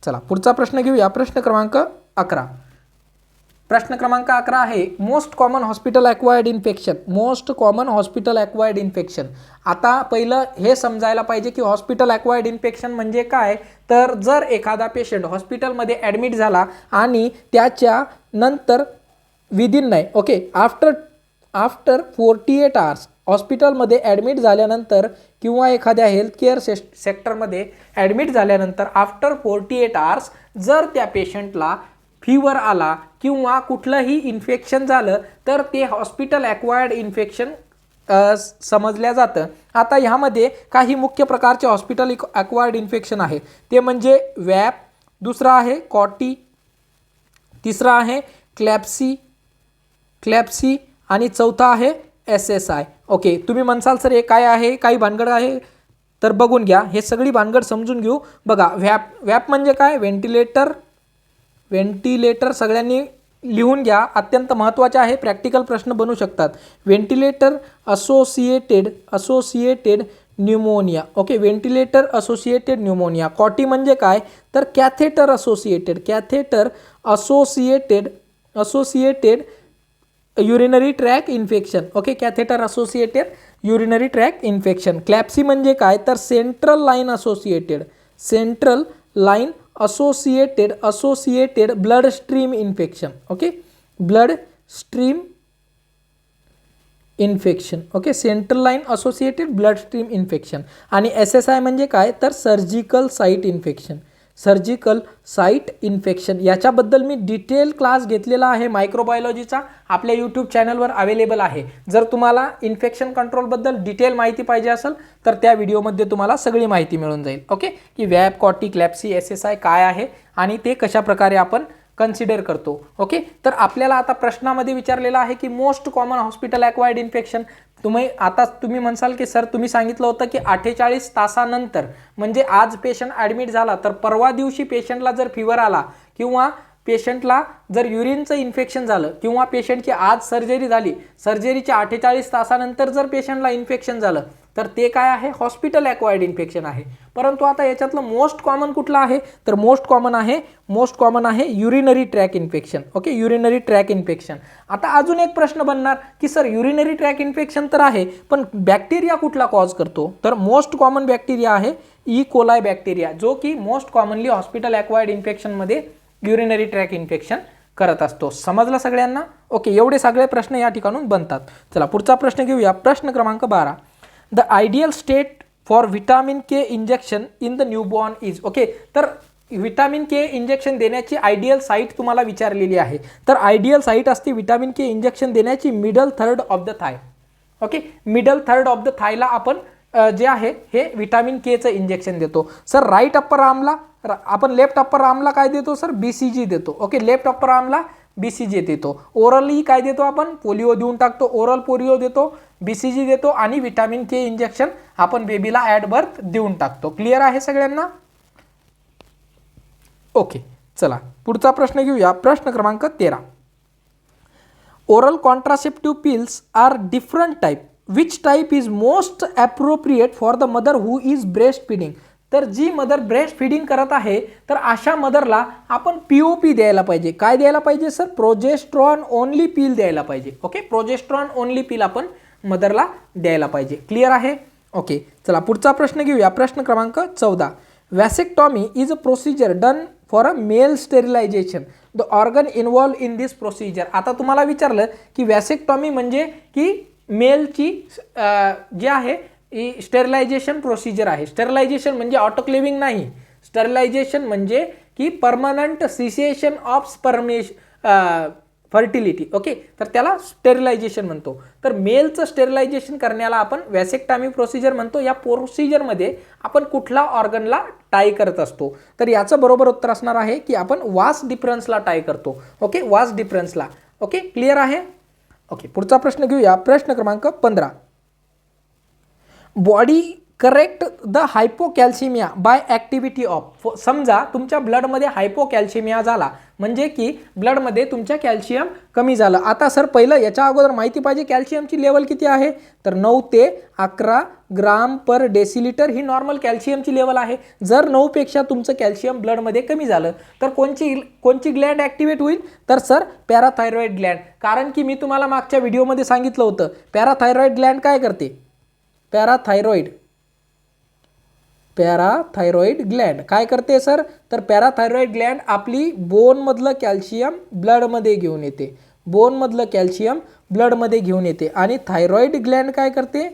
चला पुढचा प्रश्न घेऊया. प्रश्न क्रमांक 11. प्रश्न क्रमांक 11 आहे most common hospital acquired infection. Most common hospital acquired infection. आता पहिलं हे समजायला पाहिजे की हॉस्पिटल ॲक्वायर्ड इन्फेक्शन म्हणजे काय. तर जर एखादा पेशंट हॉस्पिटलमध्ये ॲडमिट झाला आणि त्याच्या नंतर विदिन नाही, ओके, आफ्टर 48 आवर्स हॉस्पिटलमध्ये ॲडमिट झाल्यानंतर किंवा एखाद्या हेल्थकेअर सेक्टरमध्ये ॲडमिट झाल्यानंतर आफ्टर 48 आवर्स जर त्या पेशंटला फीवर आला किंवा कुठलंही इन्फेक्शन झालं तर ते हॉस्पिटल ॲक्वायर्ड इन्फेक्शन समजल्या जातं. आता ह्यामध्ये काही मुख्य प्रकारचे हॉस्पिटल ॲक्वायर्ड इन्फेक्शन आहे. ते म्हणजे वॅप, दुसरा आहे कॉटी, तिसरा आहे क्लॅप्सी आणि चौथा आहे SSI. ओके, तुम्ही म्हणसाल सर हे काय आहे, काही भानगड आहे, तर बघून घ्या. हे सगळी भानगड समजून घेऊ. बघा, वॅप म्हणजे काय? व्हेंटिलेटर सगळ्यांनी लिहून घ्या. अत्यंत महत्त्वाचे आहे, प्रॅक्टिकल प्रश्न बनू शकतात. Ventilator associated pneumonia. Okay, ventilator associated pneumonia. CAUTI म्हणजे काय? तर catheter associated urinary tract infection. Okay, catheter associated urinary tract infection. CLABSI म्हणजे काय? तर central line associated bloodstream infection. Okay, bloodstream infection. Okay, central line associated bloodstream infection. आणि SSI म्हणजे काय? तर सर्जिकल साईट इन्फेक्शन. याच्याबद्दल मी detail class घेतलेला आहे मायक्रोबायोलॉजीचा, आपल्या यूट्यूब चॅनलवर अवेलेबल आहे. जर तुम्हाला इन्फेक्शन कंट्रोलबद्दल डिटेल माहिती पाहिजे असेल तर त्या व्हिडिओमध्ये तुम्हाला सगळी माहिती मिळून जाईल. ओके, की वॅप, कॉटी, क्लॅप्सी, SSI काय आहे आणि ते कशा प्रकारे आपण कन्सिडर करतो. ओके, तर आपल्याला आता प्रश्नामध्ये विचारलेलं आहे की most common hospital acquired infection. तुम्ही म्हणसाल की सर तुम्ही सांगितलं होतं की 48 तासानंतर, म्हणजे आज पेशंट ॲडमिट झाला तर परवा दिवशी पेशंटला जर फीवर आला किंवा पेशंटला जर युरिनचं इन्फेक्शन झालं किंवा पेशंटची आज सर्जरी झाली, सर्जरीच्या 48 तासानंतर जर पेशंटला इन्फेक्शन झालं तर ते काय आहे, हॉस्पिटल ॲक्वायर्ड इन्फेक्शन आहे. परंतु आता याच्यातलं मोस्ट कॉमन कुठलं आहे, तर मोस्ट कॉमन आहे urinary tract infection. Okay, urinary tract infection. आता अजून एक प्रश्न बनणार की सर युरिनरी ट्रॅक इन्फेक्शन तर आहे, पण बॅक्टेरिया कुठला कॉज करतो, तर मोस्ट कॉमन बॅक्टेरिया आहे ई कोलाय बॅक्टेरिया, जो की मोस्ट कॉमनली हॉस्पिटल ॲक्वायर्ड इन्फेक्शनमध्ये युरिनरी ट्रॅक इन्फेक्शन करत असतो. समजलं सगळ्यांना? ओके, एवढे सगळे प्रश्न या ठिकाणून बनतात. चला पुढचा प्रश्न घेऊया. प्रश्न क्रमांक 12. The ideal state for vitamin K injection in the newborn is. Okay, तर व्हिटॅमिन के इंजेक्शन देण्याची आयडियल साईट तुम्हाला विचारलेली आहे. तर आयडियल साईट असते व्हिटॅमिन के इंजेक्शन देण्याची middle third of the thigh. Okay, middle third of the थायला आपण जे आहे हे व्हिटॅमिन केचं इंजेक्शन देतो. सर राईट अप्पर आर्मला आपण लेफ्ट अप्पर आर्मला काय देतो सर, BCG देतो. ओके, लेफ्ट अप्पर आर्मला BCG देतो. ओरली काय देतो आपण, पोलिओ देऊन टाकतो, ओरल पोलिओ देतो, BCG देतो आणि व्हिटॅमिन के इंजेक्शन आपण बेबीला ॲट बर्थ देऊन टाकतो. क्लिअर आहे सगळ्यांना? ओके, चला पुढचा प्रश्न घेऊया. प्रश्न क्रमांक 13. Oral contraceptive pills are different type. Which type is most appropriate for the mother who is breast feeding. तर जी मदर ब्रेस्ट फिडिंग करत आहे तर अशा मदरला आपण POP द्यायला पाहिजे. काय द्यायला पाहिजे सर, प्रोजेस्ट्रॉन ओनली पिल द्यायला पाहिजे. ओके, प्रोजेस्ट्रॉन ओनली पिल आपण मदरला द्यायला पाहिजे. क्लिअर आहे? ओके, चला पुढचा प्रश्न घेऊया. प्रश्न क्रमांक 14. Vasectomy is a procedure done for a male sterilization. The organ involve in this procedure. आता तुम्हाला विचारलं की वॅसेक्टॉमी म्हणजे की मेलची जे आहे ही स्टेरिलायझेशन प्रोसिजर आहे. स्टेरिलायझेशन म्हणजे ऑटोक्लेविंग नाही, स्टेरिलायझेशन म्हणजे की permanent cessation of fertility. Okay, तर त्याला स्टेरिलायझेशन म्हणतो. तर मेलचं स्टेरिलायझेशन करण्याला आपण वॅसेक्टॉमी प्रोसिजर म्हणतो. या प्रोसिजरमध्ये आपण कुठला ऑर्गनला टाय करत असतो, तर याचं बरोबर उत्तर असणार आहे की आपण वास डिफरन्सला टाय करतो. ओके, वास डिफरन्सला. ओके, क्लिअर आहे? ओके, पुढचा प्रश्न घेऊया. प्रश्न क्रमांक 15. Body correct the hypocalcaemia by activity of. समजा तुमच्या ब्लडमध्ये हायपोकॅल्शिमिया झाला म्हणजे की ब्लडमध्ये तुमच्या कॅल्शियम कमी झालं. आता सर पहिलं याच्या अगोदर माहिती पाहिजे कॅल्शियमची लेवल किती आहे, तर 9 ते 11 ग्राम पर डेसिलिटर ही नॉर्मल कॅल्शियमची लेवल आहे. जर 9 पेक्षा तुमचं कॅल्शियम ब्लडमध्ये कमी झालं तर कोणची ग्लँड ॲक्टिवेट होईल, तर सर पॅराथायरॉइड ग्लँड. कारण की मी तुम्हाला मागच्या व्हिडिओमध्ये सांगितलं होतं पॅराथायरॉइड ग्लँड काय करते, पॅराथायरॉइड ग्लँड काय करते सर, तर पॅराथायरॉइड ग्लँड आपली बोनमधलं कॅल्शियम ब्लडमध्ये घेऊन येते, बोनमधलं कॅल्शियम ब्लडमध्ये घेऊन येते. आणि थायरॉइड ग्लँड काय करते,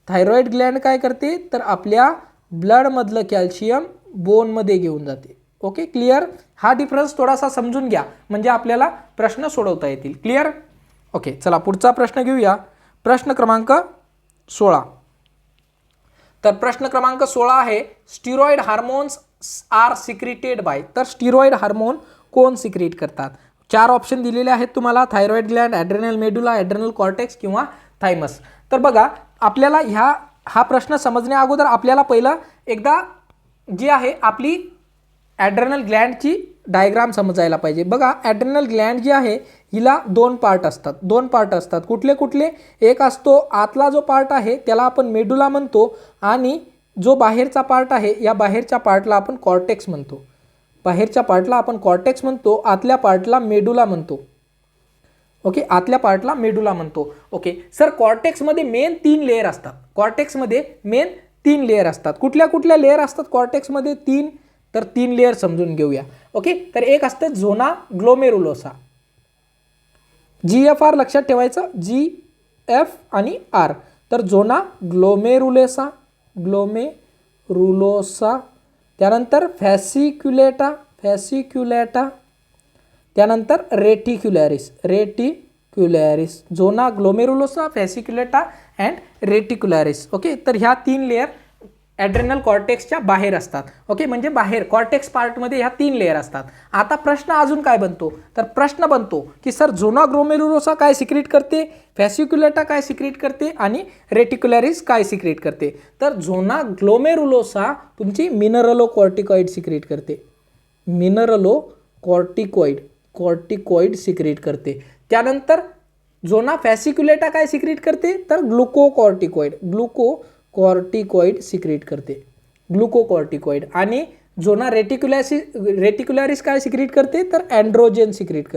थायरॉइड ग्लँड काय करते, तर आपल्या ब्लडमधलं कॅल्शियम बोनमध्ये घेऊन जाते. Okay, clear? हा डिफरन्स थोडासा समजून घ्या म्हणजे आपल्याला प्रश्न सोडवता येतील. क्लिअर? ओके, चला पुढचा प्रश्न घेऊया. प्रश्न क्रमांक 16. तर प्रश्न क्रमांक 16 आहे steroid hormones are secreted by. तर स्टिरॉइड हार्मोन कोण सिक्रिट करतात? 4 ऑप्शन दिलेले आहेत तुम्हाला, thyroid gland, adrenal medulla, adrenal cortex किंवा थायमस. तर बघा आपल्याला हा प्रश्न समजण्या अगोदर आपल्याला पहिलं एकदा जी आहे आपली ॲड्रेनल ग्लँडची डायग्राम समजायला पाहिजे. बघा ॲड्रेनल ग्लँड जी आहे हिला 2 पार्ट असतात. कुठले कुठले? एक असतो आतला जो पार्ट आहे त्याला आपण मेडुला म्हणतो आणि जो बाहेरचा पार्ट आहे या बाहेरच्या पार्टला आपण कॉर्टेक्स म्हणतो. बाहेरच्या पार्टला आपण कॉर्टेक्स म्हणतो, आतल्या पार्टला मेडुला म्हणतो. ओके, आतल्या पार्टला मेडुला म्हणतो. ओके सर, कॉर्टेक्समध्ये मेन 3 लेयर असतात. कॉर्टेक्समध्ये मेन 3 लेयर असतात. कुठल्या कुठल्या लेयर असतात कॉर्टेक्समध्ये? 3. तर 3 लेयर समजून घेऊया. ओके, तर एक असतं झोना ग्लोमेरुलोसा, GFR लक्षात ठेवायचं, GF आणि R. तर झोना ग्लोमेरुलोसा, त्यानंतर फॅसिक्युलेटा, त्यानंतर रेटिक्युलॅरिस. झोना ग्लोमेरुलोसा, फॅसिक्युलेटा अँड रेटिक्युलॅरिस. ओके, तर ह्या 3 लेयर ॲड्रेनल कॉर्टेक्सच्या बाहेर असतात. ओके, म्हणजे बाहेर कॉर्टेक्स पार्टमध्ये ह्या 3 लेयर असतात. आता प्रश्न अजून काय बनतो, तर प्रश्न बनतो की सर झोना ग्लोमेरुलोसा काय सिक्रेट करते, फॅसिक्युलेटा काय सिक्रेट करते आणि रेटिक्युलॅरिस काय सिक्रेट करते. तर झोना ग्लोमेरुलोसा तुमची मिनरलो कॉर्टिकॉइड सिक्रेट करते, मिनरलो कॉर्टिकॉइड. कॉर्टिकॉइड सिक्रेट करते. त्यानंतर झोना फॅसिक्युलेटा काय सिक्रेट करते, तर ग्लुकोकॉर्टिकॉइड सिक्रेट करते, ग्लुकोकॉर्टिकॉइड. आणि झोना रेटिक्युलॅरिस काय सिक्रेट करते, तर एंड्रोजन सिक्रेट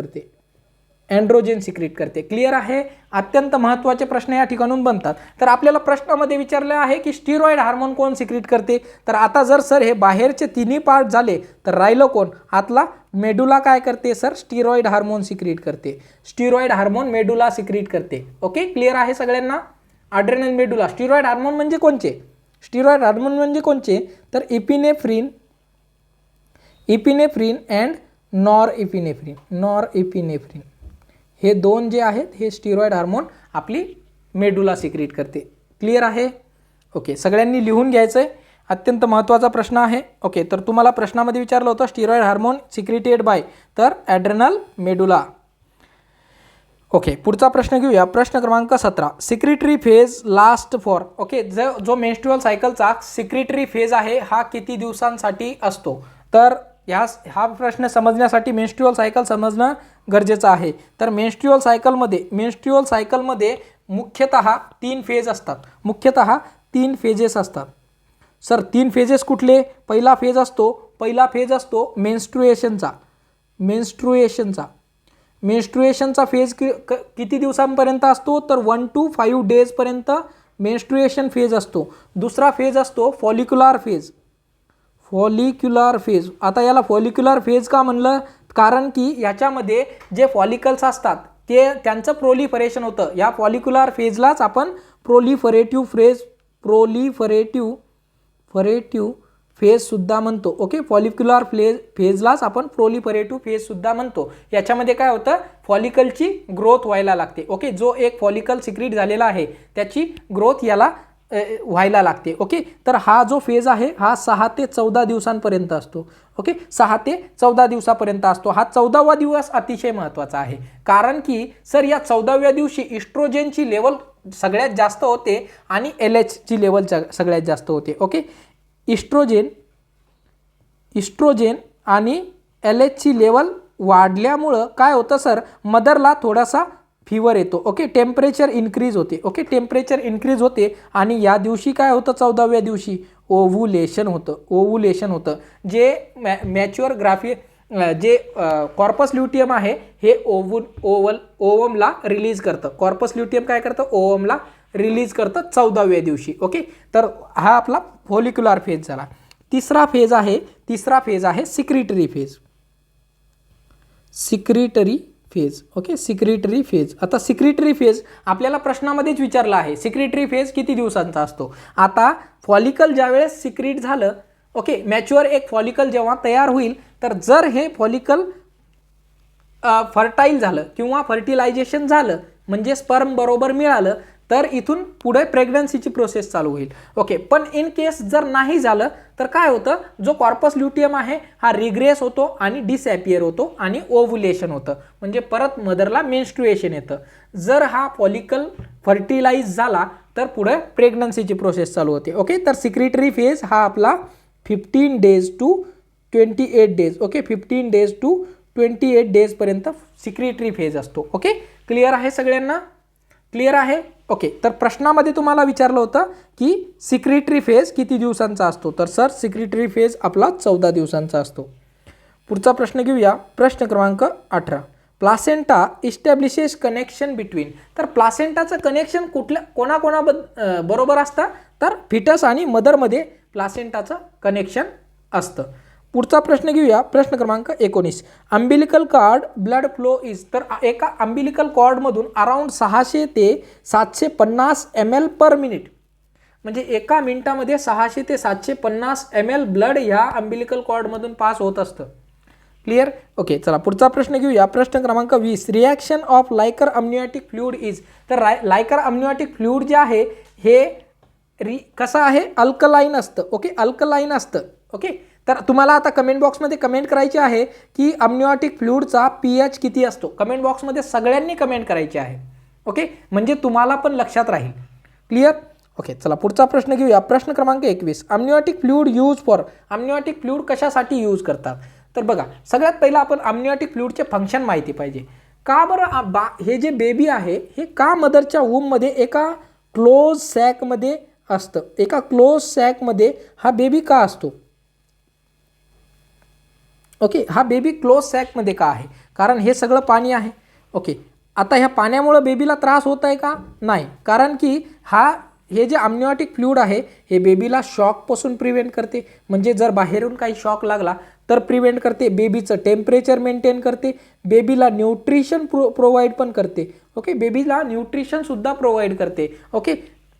करते. क्लिअर आहे. अत्यंत महत्त्वाचे प्रश्न या ठिकाणून बनतात. तर आपल्याला प्रश्नामध्ये विचारले आहे की स्टिरॉइड हार्मोन कोण सिक्रेट करते. तर आता जर सर हे बाहेरचे तिन्ही पार्ट झाले तर राहिलं कोण, आतला मेडुला काय करते सर, स्टिरॉइड हार्मोन सिक्रेट करते. स्टिरॉइड हार्मोन मेडुला सिक्रेट करते. ओके, क्लिअर आहे सगळ्यांना. अड्रेनल मेडुला. स्टिरॉइड हार्मोन म्हणजे कोणचे, तर इपिनेफ्रिन अँड नॉरइपिनेफ्रिन हे दोन जे आहेत हे स्टिरॉइड हार्मोन आपली मेडुला सिक्रेट करते. क्लिअर आहे. ओके, सगळ्यांनी लिहून घ्यायचं आहे. अत्यंत महत्त्वाचा प्रश्न आहे. ओके, तर तुम्हाला प्रश्नामध्ये विचारलं होतं स्टिरॉइड हार्मोन सिक्रेटेड बाय, तर ॲड्रेनल मेडुला. ओके, पुढचा प्रश्न घेऊया. प्रश्न क्रमांक 17. Secretary phase last for. Okay, जो मेन्स्ट्रुअल सायकलचा सिक्रेटरी फेज आहे हा किती दिवसांसाठी असतो. तर हा प्रश्न समजण्यासाठी मेन्स्ट्रुअल सायकल समजणं गरजेचं आहे. तर मेन्स्ट्रुअल सायकलमध्ये मुख्यतः 3 फेज असतात. फेजेस असतात. सर 3 फेजेस कुठले. पहिला फेज असतो मेन्स्ट्रुएशनचा फेज किती दिवसांपर्यंत असतो, तर 1 to 5 डेजपर्यंत मेन्स्ट्रुएशन फेज असतो. दुसरा फेज असतो फॉलिक्युलर फेज. आता याला फॉलिक्युलर फेज का म्हणलं, कारण की याच्यामध्ये जे फॉलिकल्स असतात त्यांचं प्रोलिफरेशन होतं. या फॉलिक्युलर फेजलाच आपण प्रोलिफरेटिव्ह फेज सुद्धा म्हणतो. ओके, फॉलिक्युलर फेजलाच आपण प्रोलिफरेटिव्ह फेज सुद्धा म्हणतो. याच्यामध्ये काय होतं, फॉलिकलची ग्रोथ व्हायला लागते. ओके, जो एक फॉलिकल सिक्रीट झालेला आहे त्याची ग्रोथ याला व्हायला लागते. ओके, तर हा जो फेज आहे हा 6 ते 14 दिवसांपर्यंत असतो. ओके, 6 ते 14 दिवसापर्यंत असतो. हा 14वा दिवस अतिशय महत्त्वाचा आहे, कारण की सर या 14व्या दिवशी इस्ट्रोजेनची लेवल सगळ्यात जास्त होते आणि LHची लेवल सगळ्यात जास्त होते. ओके, इस्ट्रोजेन आणि LHची लेवल वाढल्यामुळं काय होतं सर, मदरला थोडासा फीवर येतो. ओके, टेम्परेचर इन्क्रीज होते आणि या दिवशी काय होतं, 14व्या दिवशी ओव्हुलेशन होतं. जे मॅच्युअर जे कॉर्पस ल्युटियम आहे हे ओवमला रिलीज करतं. कॉर्पस ल्युटियम काय करतं, ओवमला रिलीज करतं 14व्या दिवशी. ओके, तर हा आपला फॉलिक्युलर फेज झाला. तिसरा फेज आहे secretary phase. Okay, secretary phase. आता सिक्रेटरी फेज आपल्याला प्रश्नामध्येच विचारला आहे, सिक्रेटरी फेज किती दिवसांचा असतो. आता फॉलिकल ज्यावेळेस सिक्रीट झालं, ओके, मॅच्युअर एक फॉलिकल जेव्हा तयार होईल, तर जर हे फॉलिकल फर्टाईल झालं किंवा फर्टिलायझेशन झालं म्हणजे स्पर्म बरोबर मिळालं, तर इथून पुढे प्रेग्नन्सीची प्रोसेस चालू होईल. ओके, पण इन केस जर नाही झालं तर काय होतं, जो कॉर्पस ल्युटियम आहे हा रिग्रेस होतो आणि डिसॲपियर होतो आणि ओव्हुलेशन होतं, म्हणजे परत मदरला मेन्स्ट्रुएशन येतं. जर हा फॉलिकल फर्टिलाइज झाला तर पुढे प्रेग्नन्सीची प्रोसेस चालू होते. ओके, तर सिक्रेटरी फेज हा आपला 15 days to 28 days. Okay, 15 days to 28 डेजपर्यंत सिक्रेटरी फेज असतो. ओके, क्लिअर आहे सगळ्यांना, क्लिअर आहे. ओके, तर प्रश्नामध्ये तुम्हाला विचारलं होतं की सिक्रेटरी फेज किती दिवसांचा असतो, तर सर सिक्रेटरी फेज आपला 14 दिवसांचा असतो. पुढचा प्रश्न घेऊया. प्रश्न क्रमांक 18. Placenta establishes connection between. तर प्लासेंटाचं कनेक्शन बरोबर असतं, तर फिटस आणि मदरमध्ये प्लासेंटाचं कनेक्शन असतं. पुढचा प्रश्न घेऊया. प्रश्न क्रमांक 19. Umbilical cord blood flow is. तर एका अंबिलिकल कॉर्डमधून अराउंड 600 ते 750 ml पर मिनिट, म्हणजे एका मिनिटामध्ये 600 ते 750 ml ब्लड ह्या अंबिलिकल कॉर्डमधून पास होत असतं. क्लिअर. ओके, चला पुढचा प्रश्न घेऊया. प्रश्न क्रमांक 20. Reaction of liquor amniotic fluid is. तर लायकर अम्निओटिक फ्लुइड जे आहे हे कसं आहे, अल्कलाईन असतं. ओके, अल्कलाईन असतं. ओके, तर तुम्हाला आता कमेंट बॉक्समध्ये कमेंट करायची आहे की अम्निओटिक फ्लुइडचा pH किती असतो. कमेंट बॉक्समध्ये सगळ्यांनी कमेंट करायची आहे. ओके, म्हणजे तुम्हाला पण लक्षात राहील. क्लिअर. ओके, चला पुढचा प्रश्न घेऊया. प्रश्न क्रमांक 21. अम्निओटिक फ्लुइड यूज फॉर. अम्निओटिक फ्लुइड कशासाठी यूज करतात. तर बघा, सगळ्यात पहिलं आपण अमनिओटिक फ्लुइडचे फंक्शन माहिती पाहिजे. का बरं हे जे बेबी आहे हे का मदरच्या वूममध्ये एका क्लोज सॅकमध्ये असतं, एका क्लोज सॅकमध्ये हा बेबी का असतो? ओके, हा बेबी क्लोज सॅकमध्ये का आहे? कारण हे सगळं पाणी आहे. ओके, आता ह्या पाण्यामुळे बेबीला त्रास होत आहे का? नाही, कारण की हे जे अमनिओटिक फ्लुइड आहे हे बेबीला शॉकपासून प्रिव्हेंट करते. म्हणजे जर बाहेरून काही शॉक लागला तर प्रिव्हेंट करते, बेबीचं टेम्परेचर मेंटेन करते, बेबीला न्यूट्रिशन प्रोव्हाइड पण करते. ओके, बेबीला न्यूट्रिशनसुद्धा प्रोव्हाइड करते. ओके,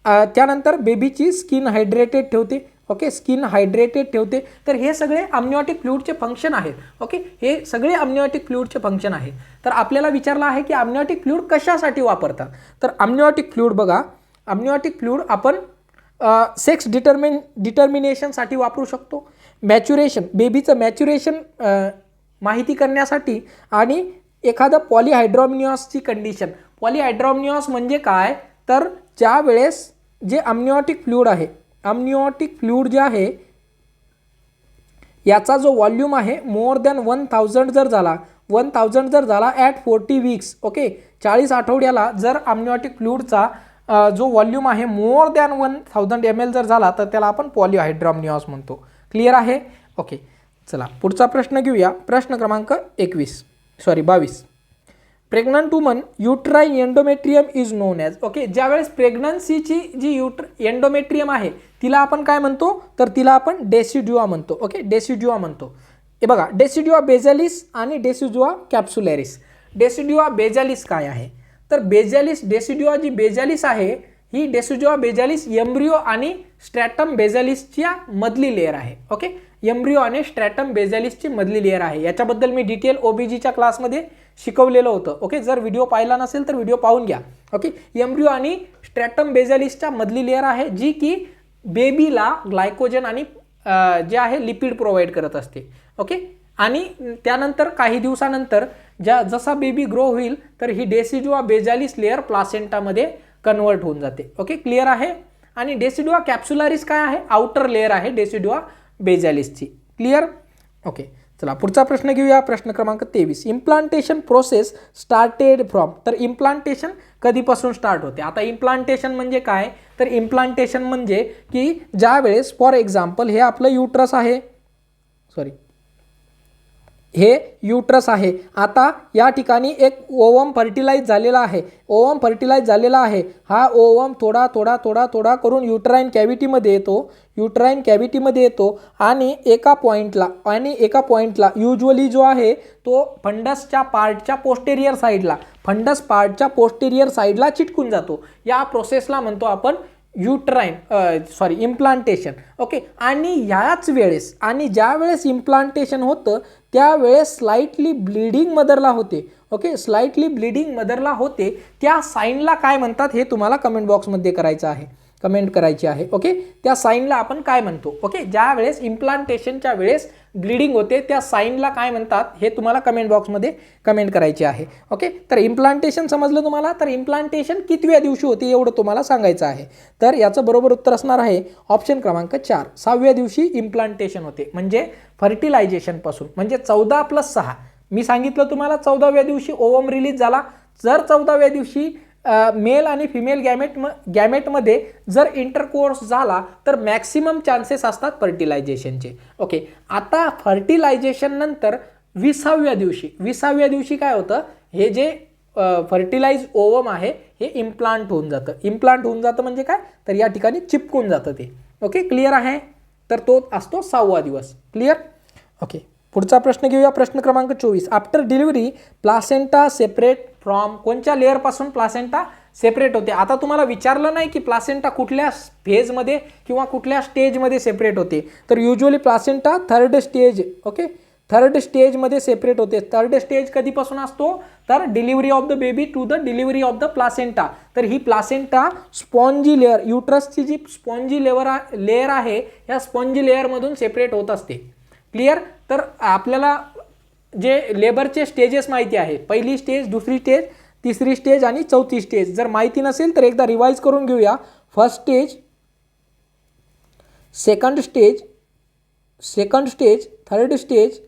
त्यानंतर बेबीची स्किन हायड्रेटेड ठेवते. ओके, स्किन हायड्रेटेड ठेवते. तर हे सगळे अमनिओटिक फ्लुइडचे फंक्शन आहेत. ओके, हे सगळे अमनिओटिक फ्लुइडचे फंक्शन आहेत. तर आपल्याला विचारलं आहे की अमनिओटिक फ्लुइड कशासाठी वापरतात? तर अमनिओटिक फ्लुइड बघा, अमनिओटिक फ्लुइड आपण सेक्स डिटर्मिनेशनसाठी वापरू शकतो, मॅच्युरेशन, बेबीचं मॅच्युरेशन माहिती करण्यासाठी, आणि एखादं पॉलीहायड्रोमनिऑसची कंडिशन. पॉलीहायड्रोमनिऑस म्हणजे काय? तर ज्या वेळेस जे अमनिओटिक फ्लुइड आहे, अमनिओटिक फ्लुइड जे आहे याचा जो व्हॉल्यूम आहे मोर दॅन 1000 जर झाला ॲट 40 वीक्स, ओके, 40 आठवड्याला जर अमनिओटिक फ्लुइडचा जो व्हॉल्यूम आहे मोर दॅन 1000 ml जर झाला तर त्याला आपण पॉलीहायड्रोमनिऑस म्हणतो. क्लिअर आहे? ओके, चला पुढचा प्रश्न घेऊया. प्रश्न क्रमांक 22. Pregnant woman uterine endometrium is non as. Okay, ज्यावेळेस प्रेग्नन्सीची जी एंडोमेट्रियम आहे तिला आपण काय म्हणतो? तर तिला आपण डेसिड्युआ म्हणतो. ओके, डेसिड्युआ म्हणतो. हे बघा, डेसिड्युआ बेजालिस आणि डेसिड्युआ कॅप्सुलॅरिस. डेसिड्युआ बेजालिस काय आहे? तर डेसिड्युआ जी बेजालिस आहे ही डेसिड्युआ बेजालिस एम्ब्रिओ आणि स्ट्रॅटम बेजालिसच्या मधली लेअर आहे. ओके, एम्ब्रिओ आणि स्ट्रॅटम बेजालिसची मधली लेअर आहे. याच्याबद्दल मी डिटेल OBGच्या क्लासमध्ये शिकवलेलं होतं. ओके, जर व्हिडिओ पाहिला नसेल तर व्हिडिओ पाहून घ्या. ओके, एम्ब्रिओ आणि स्ट्रॅटम बेजालिसच्या मधली लेअर आहे जी की बेबीला ग्लायकोजन आणि जे आहे लिपिड प्रोव्हाइड करत असते. ओके, आणि त्यानंतर काही दिवसानंतर जसा बेबी ग्रो होईल तर ही डेसिड्युआ बेजालिस लेअर प्लासेंटामध्ये कन्वर्ट होऊन जाते. ओके, क्लिअर आहे? आणि डेसिड्युआ कॅप्सुलारिस काय आहे? आउटर लेअर आहे डेसिड्युआ बेजालिसची. क्लिअर? ओके, चला पुढचा प्रश्न घेऊया. प्रश्न क्रमांक 23. Implantation process started from. तर इम्प्लांटेशन कधीपासून स्टार्ट होते? आता इम्प्लांटेशन म्हणजे काय? तर इम्प्लांटेशन म्हणजे की ज्या वेळेस फॉर एक्झाम्पल हे आपलं युट्रस आहे, हे युट्रस आहे. आता या ठिकाणी एक ओवम फर्टिलाइज झालेला आहे. हा ओवम थोडा करून युट्राइन कॅव्हिटीमध्ये येतो आणि एका पॉइंटला युजुअली जो आहे तो फंडसच्या पार्टच्या पोस्टेरियर साईडला चिटकून जातो. या प्रोसेसला म्हणतो आपण इम्प्लांटेशन. ओके, आणि याच वेळेस ज्या वेळेस इम्प्लांटेशन होतं त्यावेळेस स्लाइटली ब्लीडिंग मदरला होते. ओके, स्लाइटली ब्लीडिंग मदरला होते. त्या साईनला काय म्हणतात हे तुम्हाला कमेंट बॉक्समध्ये कमेंट करायची आहे. ओके, त्या साईनला आपण काय म्हणतो? ओके, ज्या वेळेस इम्प्लांटेशनच्या वेळेस ब्लीडिंग होते त्या साईनला काय म्हणतात हे तुम्हाला कमेंट बॉक्समध्ये कमेंट करायचे आहे. ओके, तर इम्प्लांटेशन समजलं तुम्हाला? तर इम्प्लांटेशन कितव्या दिवशी होते एवढं तुम्हाला सांगायचं आहे. तर याचं बरोबर उत्तर असणार आहे ऑप्शन क्रमांक 4, 6व्या दिवशी इम्प्लांटेशन होते. म्हणजे फर्टिलायझेशनपासून, म्हणजे 14 + 6. मी सांगितलं तुम्हाला 14व्या दिवशी ओवम रिलीज झाला. जर 14व्या दिवशी मेल आणि फिमेल गॅमेटमध्ये जर इंटरकोर्स झाला तर मॅक्सिमम चान्सेस असतात फर्टिलायझेशनचे. ओके, आता फर्टिलायझेशन नंतर 20व्या दिवशी काय होतं? हे जे फर्टिलाइज ओवम आहे हे इम्प्लांट होऊन जातं म्हणजे काय? तर या ठिकाणी चिपकून जातं ते. ओके, क्लिअर आहे? तर तो असतो 6वा दिवस. क्लिअर? ओके, पुढचा प्रश्न घेऊया. प्रश्न क्रमांक 24. After delivery placenta separate from. कोणत्या लेअरपासून प्लासेंटा सेपरेट होते? आता तुम्हाला विचारलं नाही की प्लासेंटा कुठल्या फेजमध्ये किंवा कुठल्या स्टेजमध्ये सेपरेट होते. तर युजुअली प्लासेंटा थर्ड स्टेजमध्ये सेपरेट होते. थर्ड स्टेज कधीपासून असतो? तर delivery of the baby to the delivery of the placenta. तर ही प्लासेंटा स्पॉन्जी लेअर, युट्रसची जी स्पॉन्जी लेअर आहे या स्पॉन्जी लेअरमधून सेपरेट होत असते. क्लिअर? तर आपल्याला जे लेबरचे स्टेजेस माहिती आहे, पहिली स्टेज, दुसरी स्टेज, तिसरी स्टेज आणि चौथी स्टेज. जर माहिती नसेल तर एकदा रिवाइज करून घेऊया. First stage, second stage, third stage,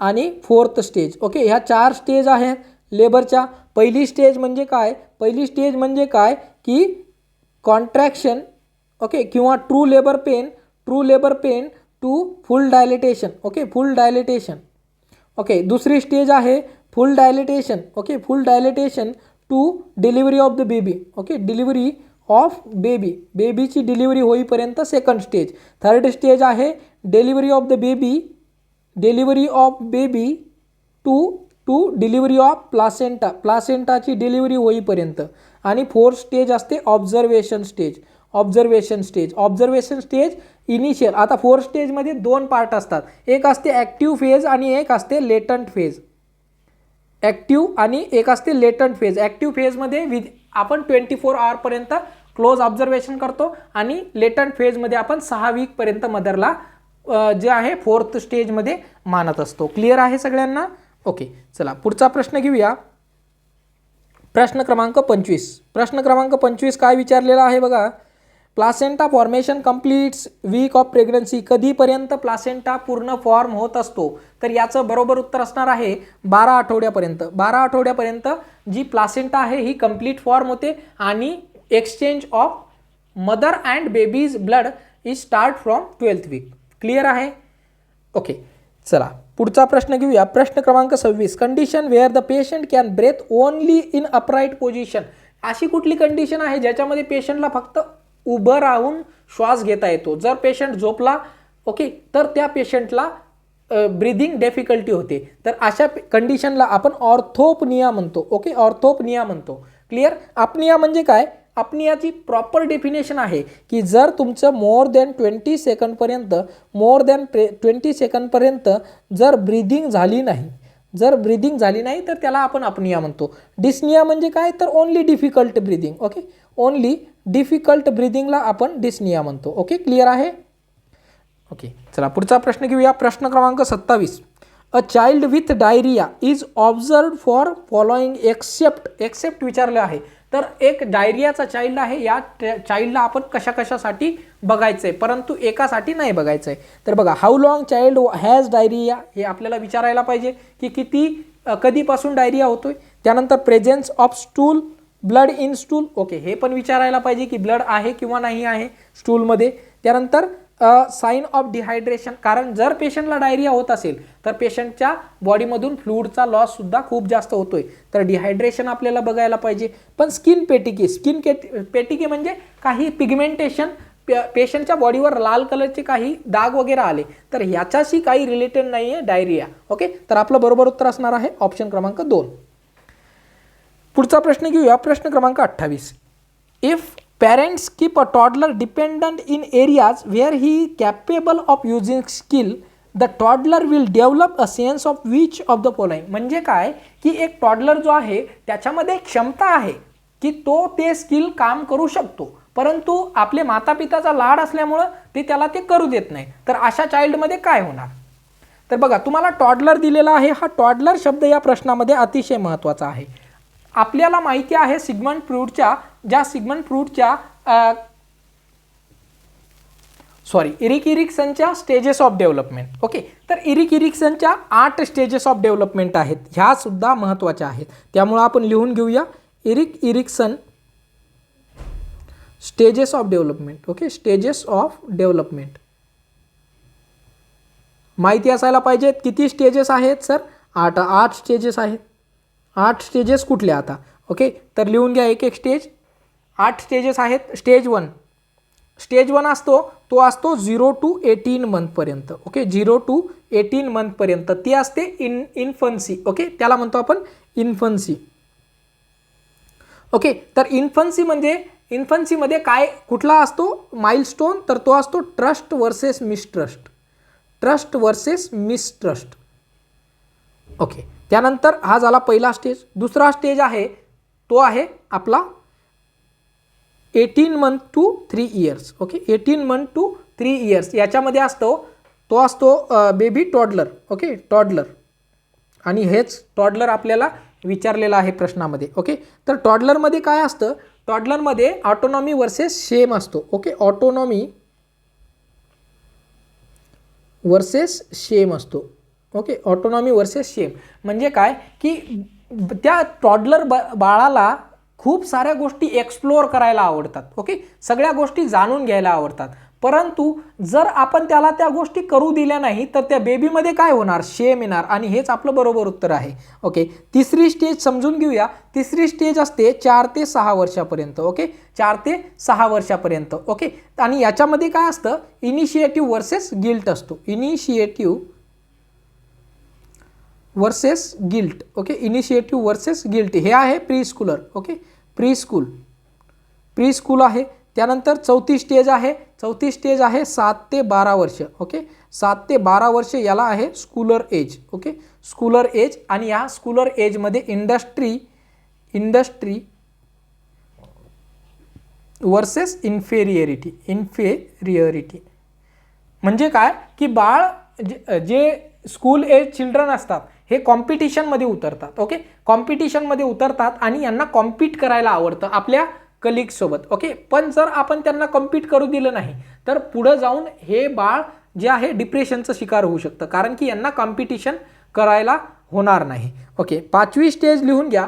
आणि फोर्थ स्टेज. ओके, ह्या 4 स्टेज आहेत लेबरच्या. पहिली स्टेज म्हणजे काय? पहिली स्टेज म्हणजे काय की कॉन्ट्रॅक्शन, ओके, किंवा true labour pain to full dilatation. Okay, full dilatation. Okay, दुसरी स्टेज आहे full dilatation. Okay, full dilatation to delivery of the baby. Okay, delivery of बेबीची डिलिव्हरी होईपर्यंत सेकंड स्टेज. थर्ड स्टेज आहे delivery of baby to delivery of प्लासेंटाची delivery होईपर्यंत. आणि fourth stage असते observation stage initial. आता fourth स्टेजमध्ये 2 part असतात, एक असते ॲक्टिव्ह फेज आणि एक असते लेटंट फेज. ॲक्टिव्ह फेजमध्ये आपण 24 आवरपर्यंत क्लोज ऑब्झर्वेशन करतो आणि लेटंट फेजमध्ये आपण 6 वीकपर्यंत मदरला जे आहे फोर्थ स्टेजमध्ये मानत असतो. क्लिअर आहे सगळ्यांना? ओके, चला पुढचा प्रश्न घेऊया. प्रश्न क्रमांक 25 काय विचारलेला आहे बघा. Placenta formation completes week of pregnancy. कधीपर्यंत प्लासेंटा पूर्ण फॉर्म होत असतो? तर याचं बरोबर उत्तर असणार आहे 12 आठवड्यापर्यंत. 12 आठवड्यापर्यंत जी प्लासेंटा आहे ही कंप्लीट फॉर्म होते आणि exchange of mother and baby's blood is start from 12th week. Clear आहे? ओके, चला पुढचा प्रश्न घेऊया. प्रश्न क्रमांक 26. Condition where the patient can breathe only in upright position. अशी कुठली कंडिशन आहे ज्याच्यामध्ये पेशंटला फक्त उभं राहून श्वास घेता येतो? जर पेशंट झोपला, ओके, तर त्या पेशंटला ब्रीदिंग डिफिकल्टी होते. तर अशा कंडिशनला आपण ऑर्थोपनिया म्हणतो. ओके, ऑर्थोपनिया म्हणतो. क्लिअर? अपनिया म्हणजे काय? अपनियाची प्रॉपर डेफिनेशन आहे की जर तुमचं मोर दॅन 20 सेकंडपर्यंत जर ब्रीदिंग झाली नाही तर त्याला आपण अपनिया म्हणतो. डिस्निया म्हणजे काय? तर only difficult breathing. Okay, only difficult ब्रीदिंगला आपण डिस्निया म्हणतो. ओके, क्लिअर आहे? ओके, चला पुढचा प्रश्न घेऊया. प्रश्न क्रमांक 27. A child with diarrhoea is observed for following except विचारलं आहे. तर एक डायरियाचा चाइल्ड आहे, या चाइल्डला आपण कशासाठी बघायचं आहे, परंतु एकासाठी नाही बघायचं आहे. तर बघा, how long child has diarrhoea हे आपल्याला विचारायला पाहिजे की कधीपासून डायरिया होतोय. त्यानंतर presence of stool, blood in stool. Okay, हे पण विचारायला पाहिजे की ब्लड आहे किंवा नाही आहे स्टूलमध्ये. त्यानंतर साईन ऑफ डिहायड्रेशन, कारण जर पेशंटला डायरिया होत असेल तर पेशंटच्या बॉडीमधून फ्लूइडचा लॉस सुद्धा खूप जास्त होतोय, तर डिहायड्रेशन आपल्याला बघायला पाहिजे. पण स्किन पेटिके म्हणजे काही पिगमेंटेशन, पेशंटच्या बॉडीवर लाल कलरचे काही डाग वगैरे आले तर ह्याच्याशी काही रिलेटेड नाही आहे डायरिया. ओके, तर आपलं बरोबर उत्तर असणार आहे ऑप्शन क्रमांक 2. पुढचा प्रश्न घेऊया. प्रश्न क्रमांक 28. If parents keep a toddler dependent in areas where he is capable of using skill, the toddler will develop a sense of which of the following. म्हणजे काय की एक टॉडलर जो आहे त्याच्यामध्ये क्षमता आहे की ते स्किल काम करू शकतो, परंतु आपले माता पिताचा लाड असल्यामुळं ते त्याला ते करू देत नाही. तर अशा चाइल्डमध्ये काय होणार? तर बघा, तुम्हाला टॉडलर दिलेला आहे. हा टॉडलर शब्द या प्रश्नामध्ये अतिशय महत्त्वाचा आहे. आपल्याला माहिती आहे सिग्मंड फ्रूडच्या इरिक इरिक्सनच्या स्टेजेस ऑफ डेव्हलपमेंट. ओके, तर इरिक इरिक्सनच्या 8 स्टेजेस ऑफ डेव्हलपमेंट आहेत, ह्या सुद्धा महत्त्वाच्या आहेत. त्यामुळे आपण लिहून घेऊया Erik Erikson stages of development. Okay, stages of development माहिती असायला पाहिजेत. किती स्टेजेस आहेत सर? 8 स्टेजेस आहेत. 8 स्टेजेस कुठल्या आता? ओके, तर लिहून घ्या एक स्टेज. 8 स्टेजेस आहेत. स्टेज 1 असतो 0 to 18 मंथपर्यंत. ओके, 0 to 18 मंथपर्यंत ती असते इन्फन्सी. ओके, त्याला म्हणतो आपण इन्फन्सी. ओके, तर इन्फन्सीमध्ये काय कुठला असतो माइलस्टोन? तर तो असतो ट्रस्ट वर्सेस मिसट्रस्ट. ओके, त्यानंतर हा झाला पहिला स्टेज. दुसरा स्टेज आहे तो आहे आपला 18 month to 3 years. Okay, 18 month to 3 years याच्यामध्ये असतो बेबी टॉडलर. ओके, टॉडलर, आणि हेच टॉडलर आपल्याला विचारलेला आहे प्रश्नामध्ये. ओके, तर टॉडलरमध्ये काय असतं? टॉडलरमध्ये ऑटोनॉमी वर्सेस शेम असतो. ओके, ऑटोनॉमी वर्सेस शेम असतो. ओके, ऑटोनॉमी वर्सेस शेम म्हणजे काय की त्या टॉडलर बाळाला खूप साऱ्या गोष्टी एक्सप्लोअर करायला आवडतात. ओके, सगळ्या गोष्टी जाणून घ्यायला आवडतात, परंतु जर आपण त्याला त्या गोष्टी करू दिल्या नाही तर त्या बेबीमध्ये काय होणार, शेम येणार, आणि हेच आपलं बरोबर उत्तर आहे. ओके, तिसरी स्टेज समजून घेऊया. तिसरी स्टेज असते 4 ते 6 वर्षापर्यंत. ओके, 4 ते 6 वर्षापर्यंत. ओके, आणि याच्यामध्ये काय असतं, इनिशिएटिव्ह वर्सेस गिल्ट असतो. Initiative versus guilt. Okay, initiative versus guilt हे आहे pre Schuler. Okay, pre school आहे. त्यानंतर चौथी स्टेज आहे. चौथी स्टेज आहे 7 ते 12 वर्ष. ओके, 7 ते 12 वर्ष याला आहे schooler age. Okay, schooler age, आणि या स्कूलर एजमध्ये इंडस्ट्री वर्सेस इन्फेरियरिटी म्हणजे काय की बाळ जे स्कूल एज चिल्ड्रन असतात हे कॉम्पिटिशनमध्ये उतरतात. ओके, कॉम्पिटिशनमध्ये उतरतात आणि यांना कॉम्पीट करायला आवडतं आपल्या कलिग्स सोबत. ओके, पण जर आपण त्यांना कम्पीट करू दिलं नाही तर पुढे जाऊन हे बाळ जे आहे डिप्रेशनचं शिकार होऊ शकतं, कारण की यांना कॉम्पिटिशन करायला होणार नाही. ओके, पाचवी स्टेज लिहून घ्या.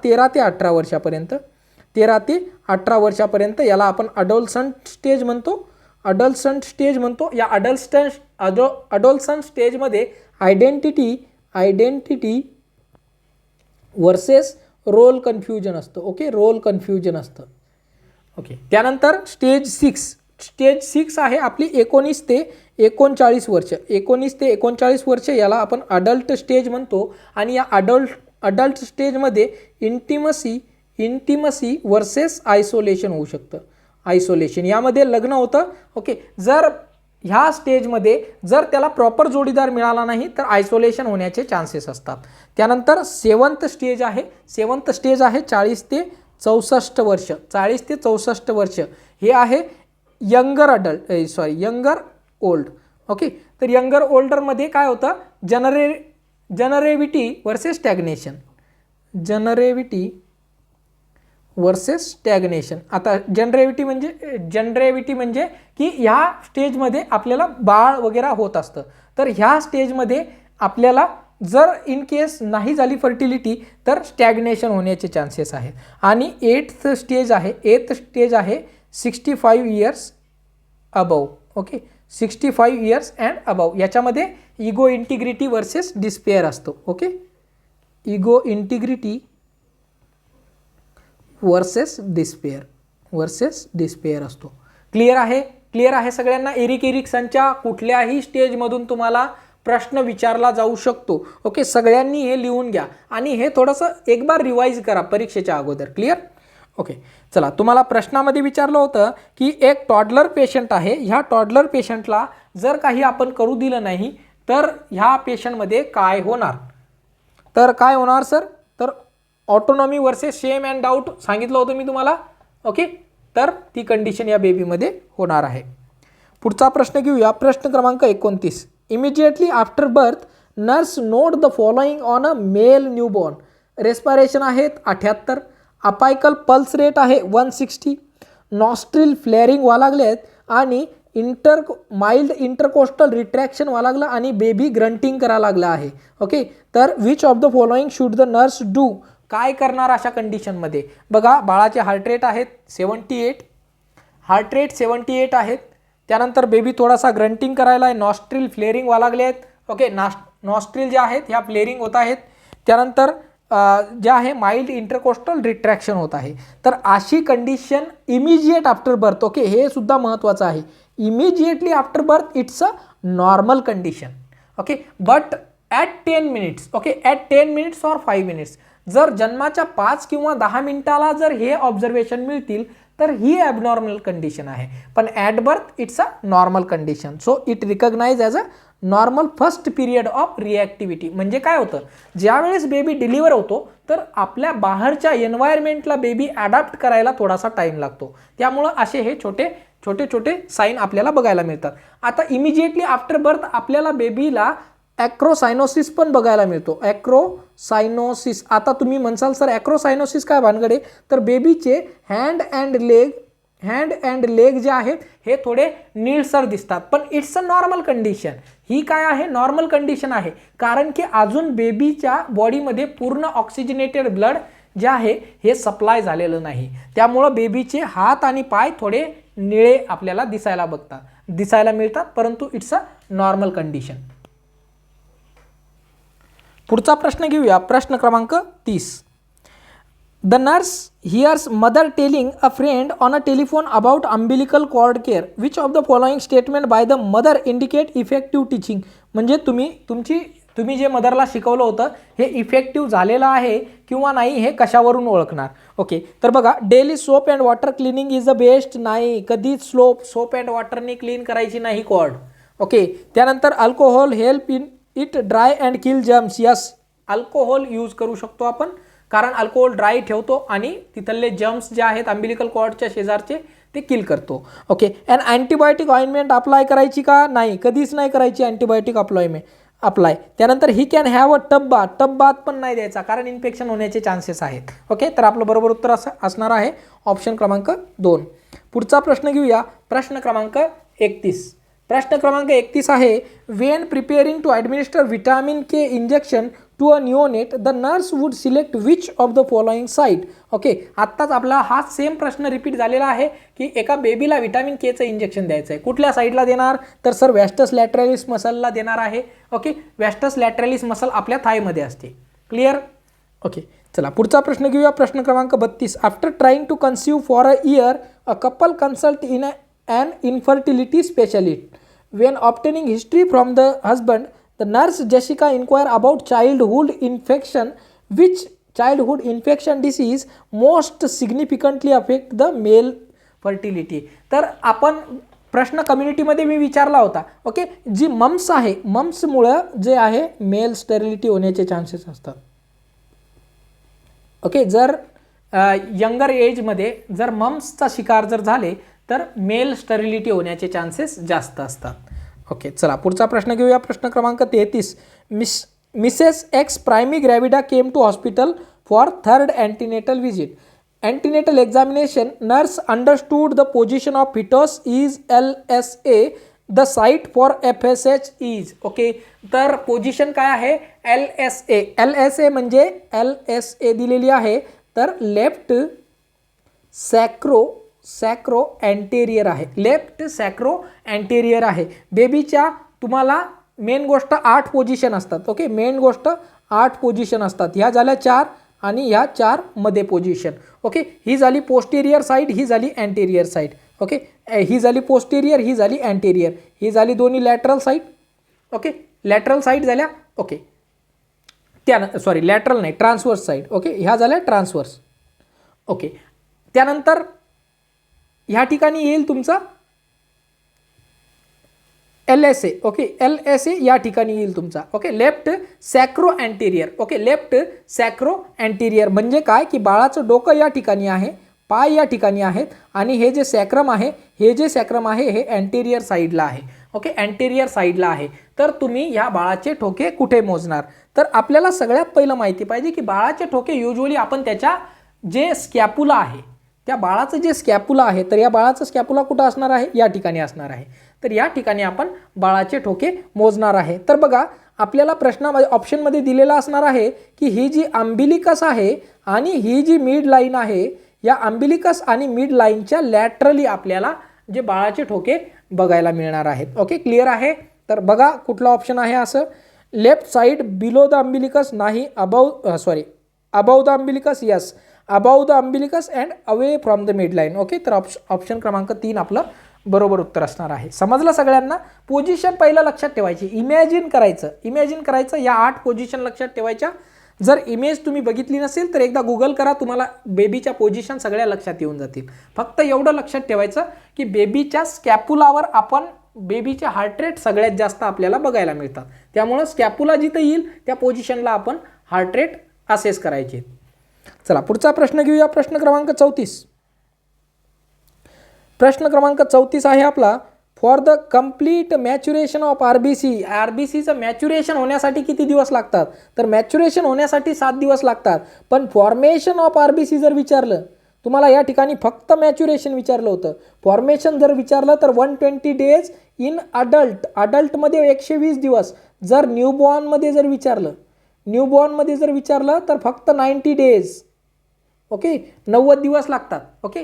13 ते 18 वर्षापर्यंत. 13 ते 18 वर्षापर्यंत याला आपण अडोलसंट स्टेज म्हणतो. या अडोलसंट स्टेजमध्ये आयडेंटिटी वर्सेस रोल कन्फ्युजन असतं. ओके, रोल कन्फ्युजन असतं. ओके, त्यानंतर स्टेज 6 आहे आपली 19 ते 39 वर्ष. 19 ते 39 वर्ष याला आपण अडल्ट स्टेज म्हणतो, आणि या अडल्ट स्टेजमध्ये इंटिमसी वर्सेस आयसोलेशन होऊ शकतं. आयसोलेशन यामध्ये लग्न होतं. ओके, जर ह्या स्टेजमध्ये जर त्याला प्रॉपर जोडीदार मिळाला नाही तर आयसोलेशन होण्याचे चान्सेस असतात. त्यानंतर सेवन्थ स्टेज आहे 40 ते 64 वर्ष. 40 ते 64 वर्ष हे आहे यंगर ओल्ड. ओके, तर यंगर ओल्डरमध्ये काय होतं, जनरेविटी वर्सेस स्टॅग्नेशन. आता जनरेविटी म्हणजे की ह्या स्टेजमध्ये आपल्याला बाळ वगैरे होत असतं, तर ह्या स्टेजमध्ये आपल्याला जर इन केस नाही झाली फर्टिलिटी तर स्टॅग्नेशन होण्याचे चान्सेस आहेत. आणि 8th स्टेज आहे 65 years above. Okay, 65 years and above. याच्यामध्ये इगो इंटिग्रिटी वर्सेस डिस्पेअर असतो. Okay, ego integrity versus despair असतो. क्लिअर आहे सगळ्यांना. एरिक एरिक्सनच्या कुठल्याही स्टेजमधून तुम्हाला प्रश्न विचारला जाऊ शकतो. ओके, सगळ्यांनी हे लिहून घ्या आणि हे थोडंसं एक बार रिवाइज करा परीक्षेच्या अगोदर. क्लिअर. ओके, चला, तुम्हाला प्रश्नामध्ये विचारलं होतं की एक टॉडलर पेशंट आहे. ह्या टॉडलर पेशंटला जर काही आपण करू दिलं नाही तर ह्या पेशंटमध्ये काय होणार. तर काय होणार सर, तर ऑटोनॉमी वर्सेस शेम अँड डाऊट सांगितलं होतं मी तुम्हाला. ओके, तर ती कंडिशन या बेबीमध्ये होणार आहे. पुढचा प्रश्न घेऊया. प्रश्न क्रमांक 29. Immediately after birth nurse note the following on a male newborn. Respiration आहेत 78, अपायकल पल्स रेट आहे 160, नॉस्ट्रिल फ्लेअरिंग व्हा लागले आहेत, आणि माइल्ड इंटरकोस्टल रिट्रॅक्शन व्हा लागलं, आणि बेबी ग्रंटिंग करायला लागला आहे. ओके, तर which of the following should the nurse do. काय करणार अशा कंडिशनमध्ये. बघा, बाळाचे हार्ट रेट आहेत 78 आहेत. त्यानंतर बेबी थोडासा ग्रंटिंग करायला आहे, नॉस्ट्रिल फ्लेअरिंग व्हा लागले आहेत. ओके, नॉस्ट्रिल जे आहेत ह्या फ्लेअरिंग होत आहेत. त्यानंतर जे आहे माइल्ड इंटरकोस्टल रिट्रॅक्शन होत आहे. तर अशी condition immediate after birth. Okay, हे सुद्धा महत्त्वाचं आहे. Immediately after birth it's a normal condition. Okay, but at 10 minutes. Okay, at 10 minutes or 5 minutes. जर जन्माच्या 5 किंवा 10 मिनिटाला जर हे ऑब्झर्वेशन मिळतील तर ही ॲबनॉर्मल कंडिशन आहे, पण at birth it's a normal condition. So it recognize as a normal first period of reactivity. म्हणजे काय होतं, ज्यावेळेस बेबी डिलिव्हर होतो तर आपल्या बाहेरच्या एन्व्हायरमेंटला बेबी ॲडॅप्ट करायला थोडासा टाईम लागतो. त्यामुळं असे हे छोटे साईन आपल्याला बघायला मिळतात. आता इमिजिएटली आफ्टर बर्थ आपल्याला बेबीला ॲक्रोसायनोसिस पण बघायला मिळतो. ॲक्रोसायनोसिस. आता तुम्ही म्हणसाल सर ॲक्रोसायनोसिस काय भानगडे, तर बेबीचे हँड अँड लेग जे आहेत हे थोडे निळसर दिसतात, पण इट्स अ नॉर्मल कंडिशन. ही काय आहे, नॉर्मल कंडिशन आहे, कारण की अजून बेबीच्या बॉडीमध्ये पूर्ण ऑक्सिजनेटेड ब्लड जे आहे हे सप्लाय झालेलं नाही, त्यामुळं बेबीचे हात आणि पाय थोडे निळे आपल्याला दिसायला मिळतात, परंतु इट्स अ नॉर्मल कंडिशन. पुढचा प्रश्न घेऊया, प्रश्न क्रमांक 30. The nurse hears mother telling a friend on a telephone about umbilical cord care. Which of the following statement by the mother indicate effective teaching? म्हणजे तुम्ही जे मदरला शिकवलं होतं हे इफेक्टिव्ह झालेलं आहे किंवा नाही हे कशावरून ओळखणार. ओके, तर बघा, daily soap and water cleaning is the best. नाही, कधीच सोप अँड वॉटरने क्लीन करायची नाही कॉर्ड. ओके, त्यानंतर alcohol help in it dry and kill germs. Yes, alcohol use करू शकतो आपण, कारण अल्कोहोल ड्राय ठेवतो आणि तिथले जर्म्स जे आहेत अम्बिलिकल कॉर्डच्या शेजारचे ते किल करतो. Okay, and antibiotic ointment apply करायची का? नाही, कधीच नाही करायची अँटीबायोटिक अप्लाय. त्यानंतर he can have a tub bath पण नाही द्यायचा, कारण इन्फेक्शन होण्याचे चान्सेस आहेत. ओके, तर आपलं बरोबर उत्तर असणार आहे ऑप्शन क्रमांक 2. पुढचा प्रश्न घेऊया, प्रश्न क्रमांक 31. प्रश्न क्रमांक 31 आहे, when preparing to administer vitamin K injection to a neonate the nurse would select which of the following site. Okay, आत्ताच आपला हा सेम प्रश्न रिपीट झालेला आहे की एका बेबीला विटामिन केचं इंजेक्शन द्यायचं आहे, कुठल्या साईडला देणार? तर सर व्हॅस्टस लॅटरॅलिस मसलला देणार आहे. ओके, व्हॅस्टस लॅटरॅलिस मसल आपल्या थायमध्ये असते. क्लिअर? ओके, चला पुढचा प्रश्न घेऊया, प्रश्न क्रमांक 32. After trying to conceive for a year a couple consult in an infertility specialist. When obtaining history from the husband, the nurse Jessica inquire about childhood infection. Which childhood infection disease most significantly affect the male fertility? तर आपण प्रश्न कम्युनिटीमध्ये मी विचारला होता. Okay, जी mums आहे, मम्समुळं जे आहे male sterility होण्याचे chances असतात. ओके, जर यंगर एजमध्ये जर मम्सचा शिकार जर झाले तर मेल स्टरिलिटी होण्याचे चान्सेस जास्त असतात. ओके, चला पुढचा प्रश्न घेऊया, प्रश्न क्रमांक 33. Mrs X primigravida came to hospital for third antenatal visit. Antenatal examination nurse understood the position of foetus is LSA. The site for FSH is. Okay, तर पोझिशन काय आहे? LSA म्हणजे LSA दिलेली आहे, तर लेफ्ट सॅक्रो अँटेरियर आहे. Left sacro anterior आहे. बेबीच्या तुम्हाला मेन गोष्ट 8 पोझिशन असतात. ओके, मेन गोष्ट 8 पोझिशन असतात. ह्या झाल्या 4 आणि ह्या 4 मध्ये पोझिशन. ओके, ही झाली पोस्टेरियर साईड, ही झाली अँटेरियर साईड. ओके, ही झाली पोस्टेरियर, ही झाली अँटेरियर, ही झाली दोन्ही lateral side. Okay, lateral side झाल्या. ओके, सॉरी लॅटरल नाही, ट्रान्सवर्स साईड. ओके, ह्या झाल्या ट्रान्सवर्स. ओके, त्यानंतर ह्या ठिकाणी येईल तुमचा LSA. ओके, LSA या ठिकाणी येईल तुमचा. Okay, left sacro anterior. Okay, left sacro anterior म्हणजे काय की बाळाचं डोकं या ठिकाणी आहे, पाय या ठिकाणी आहेत आणि हे जे सॅक्रम आहे हे अँटेरियर साईडला आहे. ओके, अँटेरियर साईडला आहे. तर तुम्ही ह्या बाळाचे ठोके कुठे मोजणार? तर आपल्याला सगळ्यात पहिलं माहिती पाहिजे की बाळाचे ठोके युजली आपण त्याच्या जे स्कॅपुला आहे, त्या बाळाचं जे स्कॅपुला आहे, तर या बाळाचं स्कॅपुला कुठं असणार आहे? या ठिकाणी असणार आहे. तर या ठिकाणी आपण बाळाचे ठोके मोजणार आहे. तर बघा, आपल्याला प्रश्नामध्ये ऑप्शनमध्ये दिलेला असणार आहे की ही जी अम्बिलिकस आहे आणि ही जी मिड लाईन आहे, या अम्बिलिकस आणि मिड लाईनच्या लॅटरली आपल्याला जे बाळाचे ठोके बघायला मिळणार आहेत. ओके, क्लिअर आहे? तर बघा कुठला ऑप्शन आहे असं. Left side below the umbilicus, नाही, above the umbilicus, yes, above the umbilicus and away from the midline. Okay, तर ऑप्शन क्रमांक 3 आपलं बरोबर उत्तर असणार आहे. समजलं सगळ्यांना? पोझिशन पहिलं लक्षात ठेवायची, इमॅजिन करायचं, या 8 पोझिशन लक्षात ठेवायच्या. जर इमेज तुम्ही बघितली नसेल तर एकदा गुगल करा, तुम्हाला बेबीच्या पोझिशन सगळ्या लक्षात येऊन जातील. फक्त एवढं लक्षात ठेवायचं की बेबीच्या स्कॅपुलावर आपण बेबीचे हार्ट रेट सगळ्यात जास्त आपल्याला बघायला मिळतात, त्यामुळं स्कॅपुला जिथं येईल त्या पोझिशनला आपण हार्ट रेट असेस करायचे. चला पुढचा प्रश्न घेऊया, प्रश्न क्रमांक 34. प्रश्न क्रमांक 34 आहे आपला, for the complete maturation of आरबीसीचं मॅच्युरेशन होण्यासाठी किती दिवस लागतात? तर मॅच्युरेशन होण्यासाठी 7 दिवस लागतात. पण फॉर्मेशन ऑफ आरबीसी जर विचारलं तुम्हाला या ठिकाणी फक्त मॅच्युरेशन विचारलं होतं. फॉर्मेशन जर विचारलं तर 120 डेज इन अडल्टमध्ये 120 दिवस. जर न्यूबॉर्नमध्ये जर विचारलं तर फक्त 90 डेज. ओके, 90 दिवस लागतात. ओके,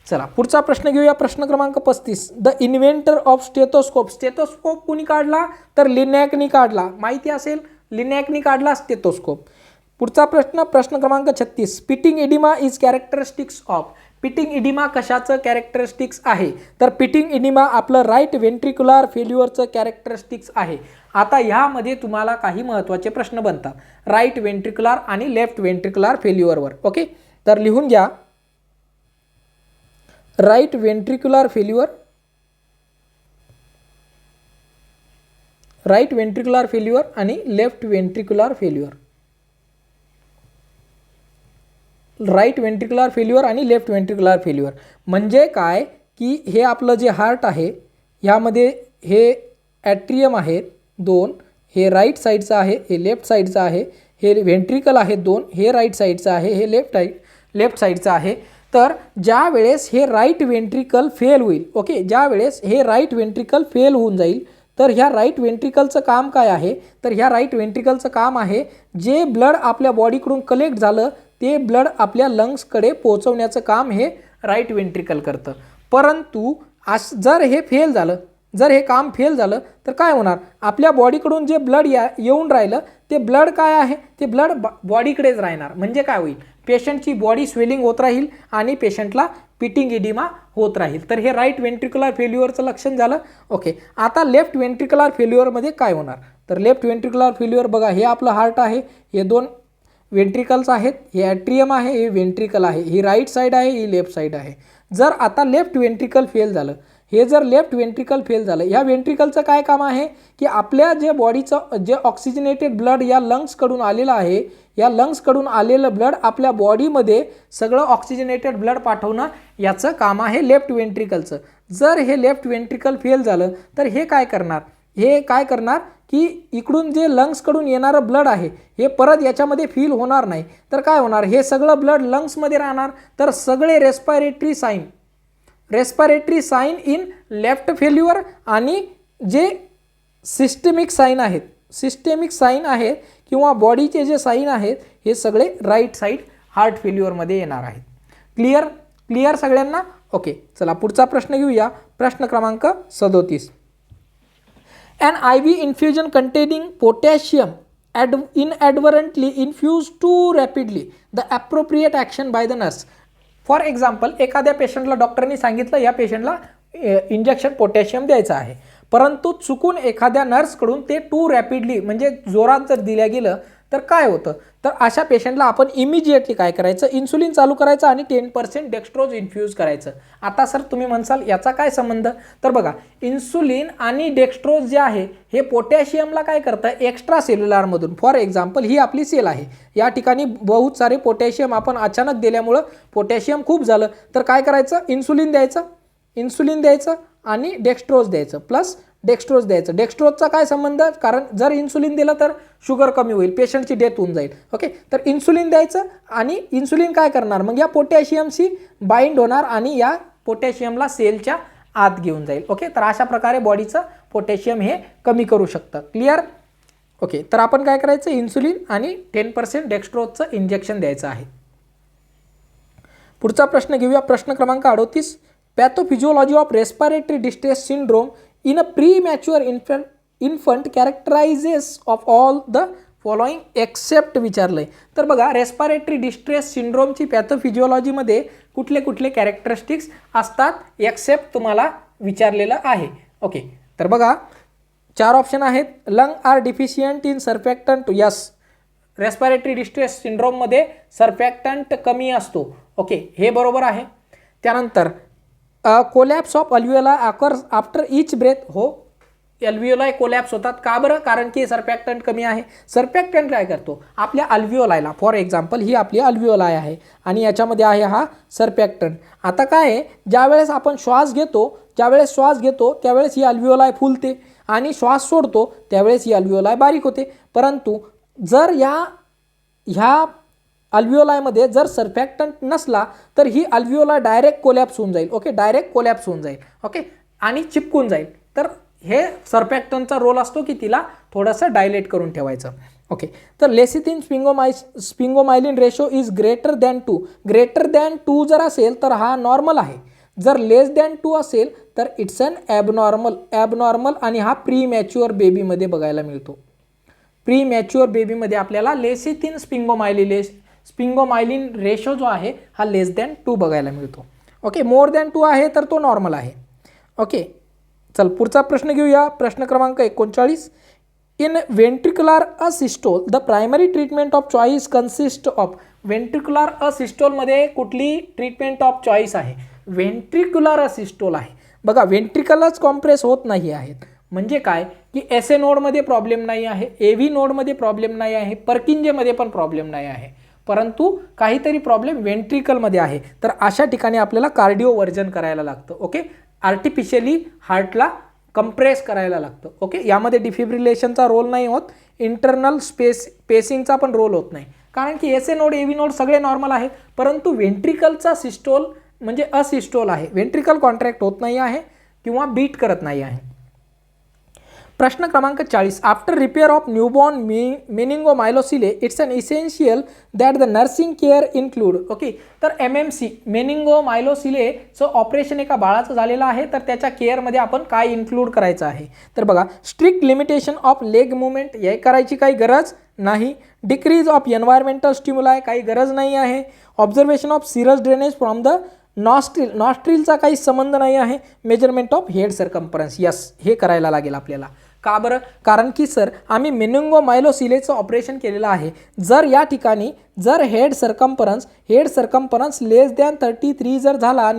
चला पुढचा प्रश्न घेऊया. प्रश्न क्रमांक 35. द इन्व्हेंटर ऑफ स्टेथोस्कोप कुणी काढला? तर लिनॅकनी काढला. माहिती असेल, लिनॅकनी काढला स्टेथोस्कोप. पुढचा प्रश्न क्रमांक 36. Pitting oedema is characteristics of. Pitting oedema कशाचं कॅरेक्टरिस्टिक्स आहे? तर पिटिंग इडिमा आपलं राईट व्हेंट्रिक्युलर फेल्युअरचं कॅरेक्टरिस्टिक्स आहे. आता ह्यामध्ये तुम्हाला काही महत्त्वाचे प्रश्न बनतात राईट व्हेंट्रिक्युलर आणि लेफ्ट व्हेंट्रिक्युलर फेल्युअरवर. ओके, तर लिहून घ्या. Right ventricular failure, right ventricular failure आणि left ventricular failure. Right ventricular failure आणि लेफ्ट व्हेंट्रिक्युलर फेल्युअर म्हणजे काय की हे आपलं जे हार्ट आहे ह्यामध्ये हे ॲट्रियम आहेत 2, हे राईट साईडचं आहे, हे लेफ्ट साईडचं आहे, हे व्हेंट्रिकल आहेत 2, हे राईट साईडचं आहे, हे लेफ्ट साईडचं आहे. तर ज्या वेळेस हे राईट व्हेंट्रिकल फेल होईल, ओके, ज्या वेळेस हे राईट व्हेंट्रिकल फेल होऊन जाईल तर ह्या राईट व्हेंट्रिकलचं काम काय आहे? तर ह्या राईट व्हेंट्रिकलचं काम आहे जे ब्लड आपल्या बॉडीकडून कलेक्ट झालं ते ब्लड आपल्या लंग्सकडे पोहोचवण्याचं काम हे राईट व्हेंट्रिकल करतं. परंतु जर हे फेल झालं, जर हे काम फेल झालं तर काय होणार? आपल्या बॉडीकडून जे ब्लड येऊन राहिलं ते ब्लड काय आहे? ते ब्लड बॉडीकडेच राहणार. म्हणजे काय होईल? पेशंटची बॉडी स्वेलिंग होत राहील आणि पेशंटला पिटिंग इडिमा होत राहील. तर हे राईट व्हेंट्रिक्युलर फेल्युअरचं लक्षण झालं. ओके, आता लेफ्ट व्हेंट्रिक्युलर फेल्युअरमध्ये काय होणार? तर लेफ्ट व्हेंट्रिक्युलर फेल्युअर बघा, हे आपलं हार्ट आहे, हे 2 व्हेंट्रिकल्स आहेत, हे ॲट्रियम आहे, हे व्हेंट्रिकल आहे, ही राईट साईड आहे, ही लेफ्ट साईड आहे. जर आता लेफ्ट व्हेंट्रिकल फेल झालं, हे जर लेफ्ट व्हेंट्रिकल फेल झालं, ह्या व्हेंट्रिकलचं काय काम आहे की आपल्या जे बॉडीचं जे ऑक्सिजनेटेड ब्लड या लंग्सकडून आलेलं आहे, या लंग्सकडून आलेलं ब्लड आपल्या बॉडीमध्ये सगळं ऑक्सिजनेटेड ब्लड पाठवणं याचं काम आहे लेफ्ट व्हेंट्रिकलचं. जर हे लेफ्ट व्हेंट्रिकल फेल झालं तर हे काय करणार? हे काय करणार की इकडून जे लंग्सकडून येणारं ब्लड आहे हे परत याच्यामध्ये फिल होणार नाही. तर काय होणार? हे सगळं ब्लड लंग्समध्ये राहणार. तर सगळे respiratory sign in left failure आणि जे सिस्टेमिक साईन आहेत किंवा बॉडीचे जे साईन आहेत हे सगळे राईट साईड हार्ट फेल्युअरमध्ये येणार आहेत. क्लिअर सगळ्यांना? ओके, चला पुढचा प्रश्न घेऊया. प्रश्न क्रमांक 37. An IV infusion containing potassium inadvertently infused too rapidly, the appropriate action by the nurse. For example, एखाद्या पेशंटला डॉक्टरनी सांगितलं या पेशंटला इंजेक्शन पोटॅशियम द्यायचं आहे, परंतु चुकून एखाद्या नर्सकडून ते टू रॅपिडली म्हणजे जोरात जर दिल्या गेलं तर काय होतं? तर अशा पेशंटला आपण इमिजिएटली काय करायचं? इन्सुलिन चालू करायचं आणि 10% डेक्स्ट्रोज इन्फ्यूज करायचं. आता सर तुम्ही म्हणसाल याचा काय संबंध? तर बघा, इन्सुलिन आणि डेक्स्ट्रोज जे आहे हे पोटॅशियमला काय करतं? एक्स्ट्रा सेल्युलरमधून. फॉर एक्झाम्पल, ही आपली सेल आहे, या ठिकाणी बहुत सारे पोटॅशियम आपण अचानक दिल्यामुळं पोटॅशियम खूप झालं तर काय करायचं? इन्सुलिन द्यायचं आणि डेक्स्ट्रोज द्यायचं, प्लस डेक्स्ट्रोज द्यायचं. डेक्स्ट्रोजचा काय संबंध? कारण जर इन्सुलिन दिलं तर शुगर कमी होईल, पेशंटची डेथ होऊन जाईल. ओके, तर इन्सुलिन द्यायचं आणि इन्सुलिन काय करणार? मग या पोटॅशियमशी बाइंड होणार आणि या पोटॅशियमला सेलच्या आत घेऊन जाईल. ओके, तर अशा प्रकारे बॉडीचं पोटॅशियम हे कमी करू शकतं. क्लिअर? ओके, तर आपण काय करायचं? इन्सुलिन आणि 10% डेक्स्ट्रोजचं इंजेक्शन द्यायचं आहे. पुढचा प्रश्न घेऊया. प्रश्न क्रमांक 38. Pathophysiology of respiratory distress syndrome in a premature infant characterizes of all the following except विचारलंय. तर बघा, रेस्पिरेटरी डिस्ट्रेस सिंड्रोमची पॅथोफिजिओलॉजीमध्ये कुठले कॅरेक्टरिस्टिक्स असतात एक्सेप्ट तुम्हाला विचारलेलं आहे. ओके, तर बघा 4 ऑप्शन आहेत. Lung are deficient in surfactant. Yes, respiratory distress सिंड्रोममध्ये सर्फॅक्टंट कमी असतो. ओके, हे बरोबर आहे. त्यानंतर collapse of alveoli occurs after each breath. हो, अल्व्हिओलाई कोलॅप्स होतात. का बरं? कारण की सर्फॅक्टंट कमी आहे. सर्फॅक्टंट काय करतो? आपल्या अल्व्हिओलायला, फॉर एक्झाम्पल ही आपली अल्व्हिओलाई आहे आणि याच्यामध्ये आहे हा सर्फॅक्टंट. आता काय आहे, ज्यावेळेस आपण श्वास घेतो त्यावेळेस ही अल्व्हिओलाई फुलते आणि श्वास सोडतो त्यावेळेस ही अल्व्हिओलाई बारीक होते. परंतु जर ह्या अल्व्हिओलायमध्ये जर सर्फॅक्टंट नसला तर ही अल्व्हिओला डायरेक्ट कोलॅप्स होऊन जाईल. ओके, डायरेक्ट कोलॅप्स होऊन जाईल. ओके, आणि चिपकून जाईल. तर हे सर्फॅक्टंटचा रोल असतो की तिला थोडंसं डायलेट करून ठेवायचं. ओके, तर lecithin sphingomyelin ratio is greater than 2. Greater than 2 जर असेल तर हा नॉर्मल आहे. जर लेस दॅन 2 असेल तर इट्स अन ॲबनॉर्मल आणि हा प्री मॅच्युअर बेबीमध्ये बघायला मिळतो. प्री मॅच्युअर बेबीमध्ये आपल्याला लेसिथिन स्पिंगोमायलिन रेशो जो आहे हा लेस दॅन 2 बघायला मिळतो. ओके, मोर दॅन 2 आहे तर तो नॉर्मल आहे. ओके, चल पुढचा प्रश्न घेऊया. प्रश्न क्रमांक 39. In ventricular asystole the primary treatment of choice consist of. Ventricular असिस्टोलमध्ये कुठली ट्रीटमेंट ऑफ चॉईस आहे? वेंट्रिक्युलर असिस्टोल आहे. बघा, वेंट्रिकलच कॉम्प्रेस होत नाही आहेत म्हणजे काय की एस ए नोडमध्ये प्रॉब्लेम नाही आहे, ए व्ही नोडमध्ये प्रॉब्लेम नाही आहे, पर्किंजेमध्ये पण प्रॉब्लेम नाही आहे, परंतु काहीतरी प्रॉब्लेम वेंट्रिकलमध्ये आहे. तर अशा ठिकाणी आपल्याला कार्डिओवर्जन करायला लागतं. ओके, आर्टिफिशियली हार्टला कंप्रेस करायला लागतं. ओके, यामध्ये डिफिब्रिलेशनचा रोल नाही होत, इंटरनल पेसिंगचा पण रोल होत नाही, कारण की S A node A V node सगळे नॉर्मल आहेत, परंतु वेंट्रिकलचा सिस्टोल म्हणजे असिस्टोल आहे. वेंट्रिकल कॉन्ट्रॅक्ट होत नाही आहे किंवा बीट करत नाही आहे. प्रश्न क्रमांक 40. After repair of newborn meningomyelocele it's an essential that the nursing care include. Okay, तर MMC मेनिंगोमायलोसिलेचं ऑपरेशन एका बाळाचं झालेलं आहे, तर त्याच्या केअरमध्ये आपण काय इन्क्लूड करायचं आहे? तर बघा, strict limitation of leg movement हे करायची काही गरज नाही. डिक्रीज ऑफ एन्व्हायरमेंटल स्टिम्युलाय काही गरज नाही आहे. Observation of serous drainage from the नॉस्ट्रिलचा काही संबंध नाही आहे. Measurement of head circumference, yes, हे करायला लागेल आपल्याला. का बरं? कारण की सर आम्ही मेनिंगोमायलोसिलेचं ऑपरेशन केलेलं आहे. जर या ठिकाणी जर हेड सर्कम्फरन्स लेस दॅन 33 जर झाला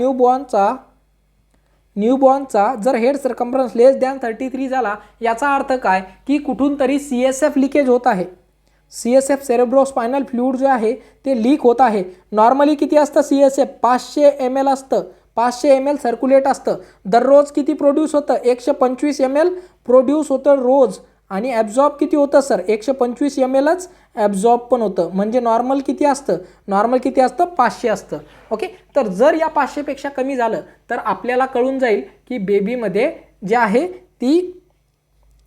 न्यूबॉर्नचा जर हेड सर्कम्फरन्स लेस दॅन 33 झाला, याचा अर्थ काय की कुठून तरी CSF लिकेज होत आहे. CSF सेरेब्रोस्पायनल फ्लुइड जे आहे ते लीक होत आहे. नॉर्मली किती असतं CSF? 500 ml असतं. 500 ml सर्क्युलेट असतं. दररोज किती प्रोड्यूस होतं? 125 ml प्रोड्यूस होतं रोज. आणि ॲब्झॉर्ब किती होतं सर? 125 mlच ॲब्झॉर्ब पण होतं. म्हणजे नॉर्मल किती असतं? 500 असतं. ओके, तर जर या 500पेक्षा कमी झालं तर आपल्याला कळून जाईल की बेबीमध्ये जे आहे ती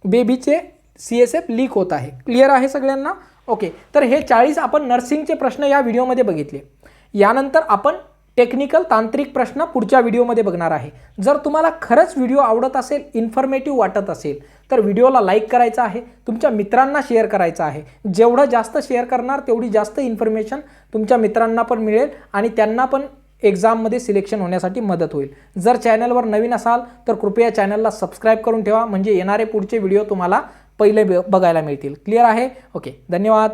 बेबीचे CSF लीक होत आहे. क्लिअर आहे सगळ्यांना? ओके, तर हे 40 आपण नर्सिंगचे प्रश्न या व्हिडिओमध्ये बघितले. यानंतर आपण टेक्निकल तांत्रिक प्रश्न पुढच्या व्हिडिओमध्ये बघणार आहे. जर तुम्हाला खरंच व्हिडिओ आवडत असेल, इन्फॉर्मेटिव्ह वाटत असेल तर व्हिडिओला लाईक करायचा आहे, तुमच्या मित्रांना शेअर करायचं आहे. जेवढं जास्त शेअर करणार तेवढी जास्त इन्फॉर्मेशन तुमच्या मित्रांना पण मिळेल आणि त्यांना पण एक्झाममध्ये सिलेक्शन होण्यासाठी मदत होईल. जर चॅनलवर नवीन असाल तर कृपया चॅनलला सबस्क्राईब करून ठेवा, म्हणजे येणारे पुढचे व्हिडिओ तुम्हाला पहिले बघायला मिळतील. क्लिअर आहे? ओके, धन्यवाद.